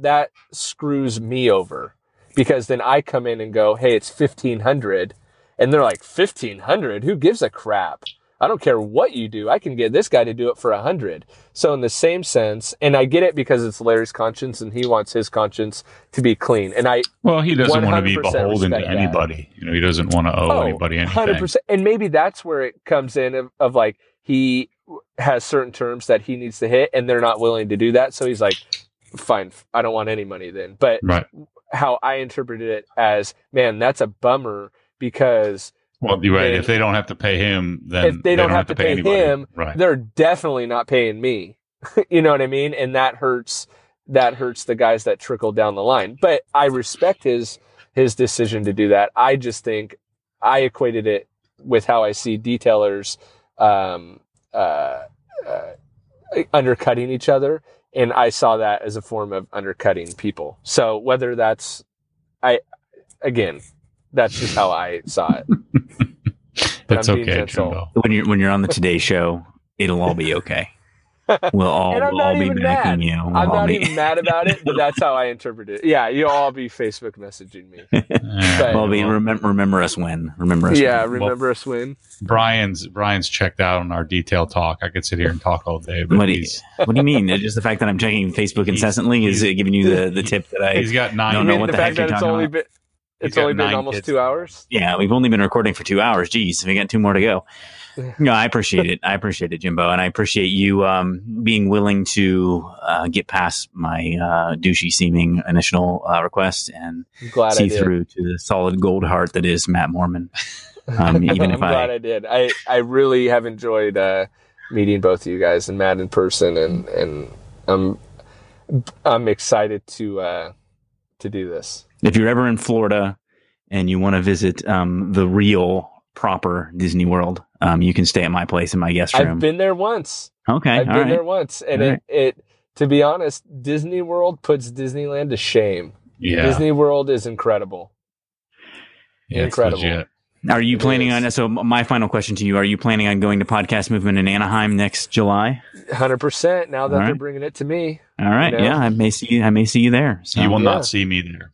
S4: That screws me over, because then I come in and go, hey, it's 1,500. And they're like, 1,500? Who gives a crap? I don't care what you do. I can get this guy to do it for 100. So in the same sense, and I get it because it's Larry's conscience and he wants his conscience to be clean. And
S5: he doesn't want to be beholden to anybody. That. He doesn't want to owe anybody anything.
S4: 100%. And maybe that's where it comes in of like, he has certain terms that he needs to hit and they're not willing to do that. So he's like, fine, I don't want any money then. But how I interpreted it as, man, that's a bummer, because
S5: you're right. If they don't have to pay him, then
S4: if they don't have to pay him,
S5: right,
S4: they're definitely not paying me. You know what I mean? And that hurts the guys that trickle down the line. But I respect his decision to do that. I just think I equated it with how I see detailers undercutting each other, and I saw that as a form of undercutting people. So whether that's that's just how I saw it.
S5: That's okay, Jimbo.
S3: When you're on the Today Show, it'll all be okay. We'll all be backing you.
S4: I'm not even mad about it, but that's how I interpret it. Yeah, you'll all be Facebook messaging me.
S3: Remember us when. Remember us when.
S5: Brian's checked out on our detail talk. I could sit here and talk all day. But
S3: what do you mean? Just the fact that I'm checking Facebook incessantly is giving you the tip that
S5: he's got 9.
S3: Don't know what the heck you're talking about.
S4: It's only been almost 2 hours.
S3: Yeah, we've only been recording for 2 hours. Jeez, we got 2 more to go. No, I appreciate it. I appreciate it, Jimbo, and I appreciate you being willing to get past my douchey seeming initial request and see through to the solid gold heart that is Matt Moreman.
S4: I'm glad I did. I really have enjoyed meeting both of you guys and Matt in person, and I'm excited to do this.
S3: If you're ever in Florida and you want to visit the real proper Disney World, you can stay at my place in my guest room.
S4: I've been there once.
S3: Okay,
S4: I've been there once, and it to be honest, Disney World puts Disneyland to shame.
S5: Yeah,
S4: Disney World is incredible.
S5: Yeah,
S4: incredible.
S3: Are you planning on? So my final question to you: are you planning on going to Podcast Movement in Anaheim next July?
S4: 100%. Now that they're bringing it to me.
S3: All right. You know? Yeah, I may see you there. So.
S5: You will not see me there.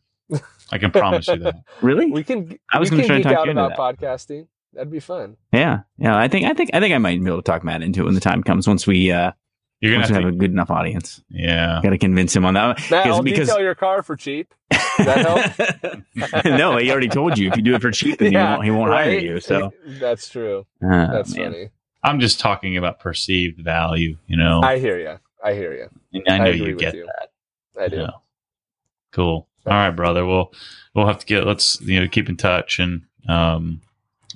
S5: I can promise you that.
S3: Really?
S4: I was going to try to talk you into that. Podcasting. That'd be fun.
S3: Yeah. I think I might be able to talk Matt into it when the time comes. Once we have a good enough audience.
S5: Yeah.
S3: Got to convince him on that.
S4: Matt, I'll detail your car for cheap. Does that
S3: help? No, he already told you. If you do it for cheap, then he won't hire you. So
S4: that's true. That's funny.
S5: I'm just talking about perceived value. You know.
S4: I hear you.
S5: And I know you get that.
S4: I do.
S5: Cool. All right, brother. We'll have to let's keep in touch, and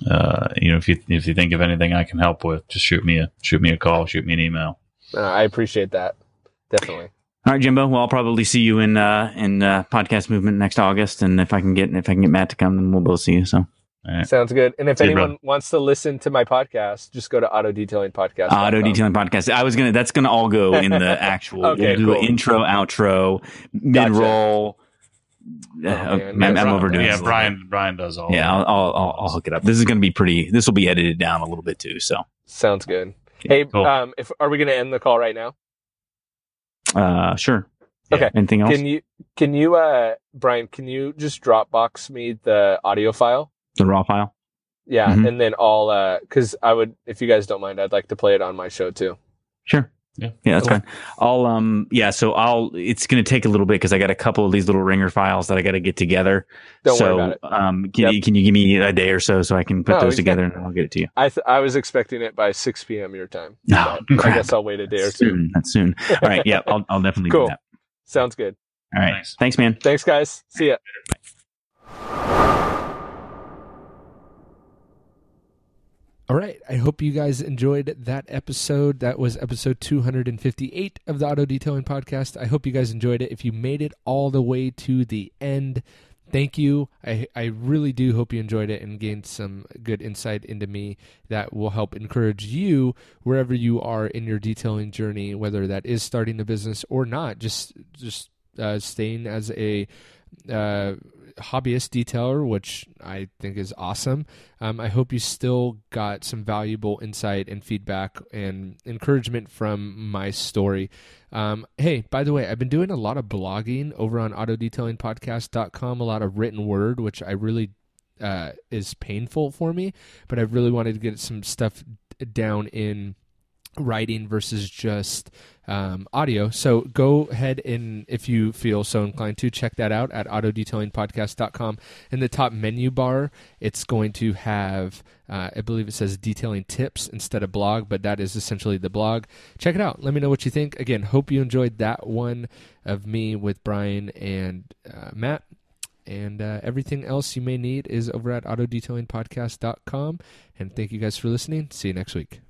S5: if you think of anything I can help with, just shoot me a call, shoot me an email.
S4: I appreciate that. Definitely.
S3: All right, Jimbo. Well, I'll probably see you in Podcast Movement next August, and if I can get Matt to come, then we'll both see you. So.
S4: Right. Sounds good. And if anyone wants to listen to my podcast, just go to Auto Detailing Podcast.
S3: Auto Detailing Podcast. That's gonna all go in the actual.
S4: Okay,
S3: we'll do an intro, outro, mid-roll. I'm overdoing.
S5: Yeah, Brian does all.
S3: Yeah, I'll hook it up. This is going to be pretty. This will be edited down a little bit too. So
S4: sounds good. Hey, cool. Are we going to end the call right now?
S3: Sure.
S4: Okay.
S3: Anything else?
S4: Can you, Brian? Can you just Dropbox me the audio file?
S3: The raw file.
S4: Yeah, and then I'll because I would, if you guys don't mind, I'd like to play it on my show too.
S3: Sure. Yeah, that's fine. It's going to take a little bit because I got a couple of these little ringer files that I got to get together.
S4: Don't worry about it.
S3: Can you give me a day or so I can put those together and I'll get it to you?
S4: I was expecting it by 6 p.m. your time.
S3: No,
S4: I guess I'll wait a day or two.
S3: That's soon. All right. Yeah, I'll definitely do that.
S4: Sounds good.
S3: All right. Nice. Thanks, man.
S4: Thanks, guys. See ya. Bye.
S2: All right. I hope you guys enjoyed that episode. That was episode 258 of the Auto Detailing Podcast. I hope you guys enjoyed it. If you made it all the way to the end, thank you. I really do hope you enjoyed it and gained some good insight into me that will help encourage you wherever you are in your detailing journey, whether that is starting a business or not, just staying as a hobbyist detailer, which I think is awesome. I hope you still got some valuable insight and feedback and encouragement from my story. Hey, by the way, I've been doing a lot of blogging over on autodetailingpodcast.com, a lot of written word, which I really is painful for me, but I really wanted to get some stuff down in writing versus just audio. So go ahead and, if you feel so inclined to, check that out at autodetailingpodcast.com. In the top menu bar, it's going to have, I believe it says detailing tips instead of blog, but that is essentially the blog. Check it out. Let me know what you think. Again, hope you enjoyed that one of me with Brian and Matt. And everything else you may need is over at autodetailingpodcast.com. And thank you guys for listening. See you next week.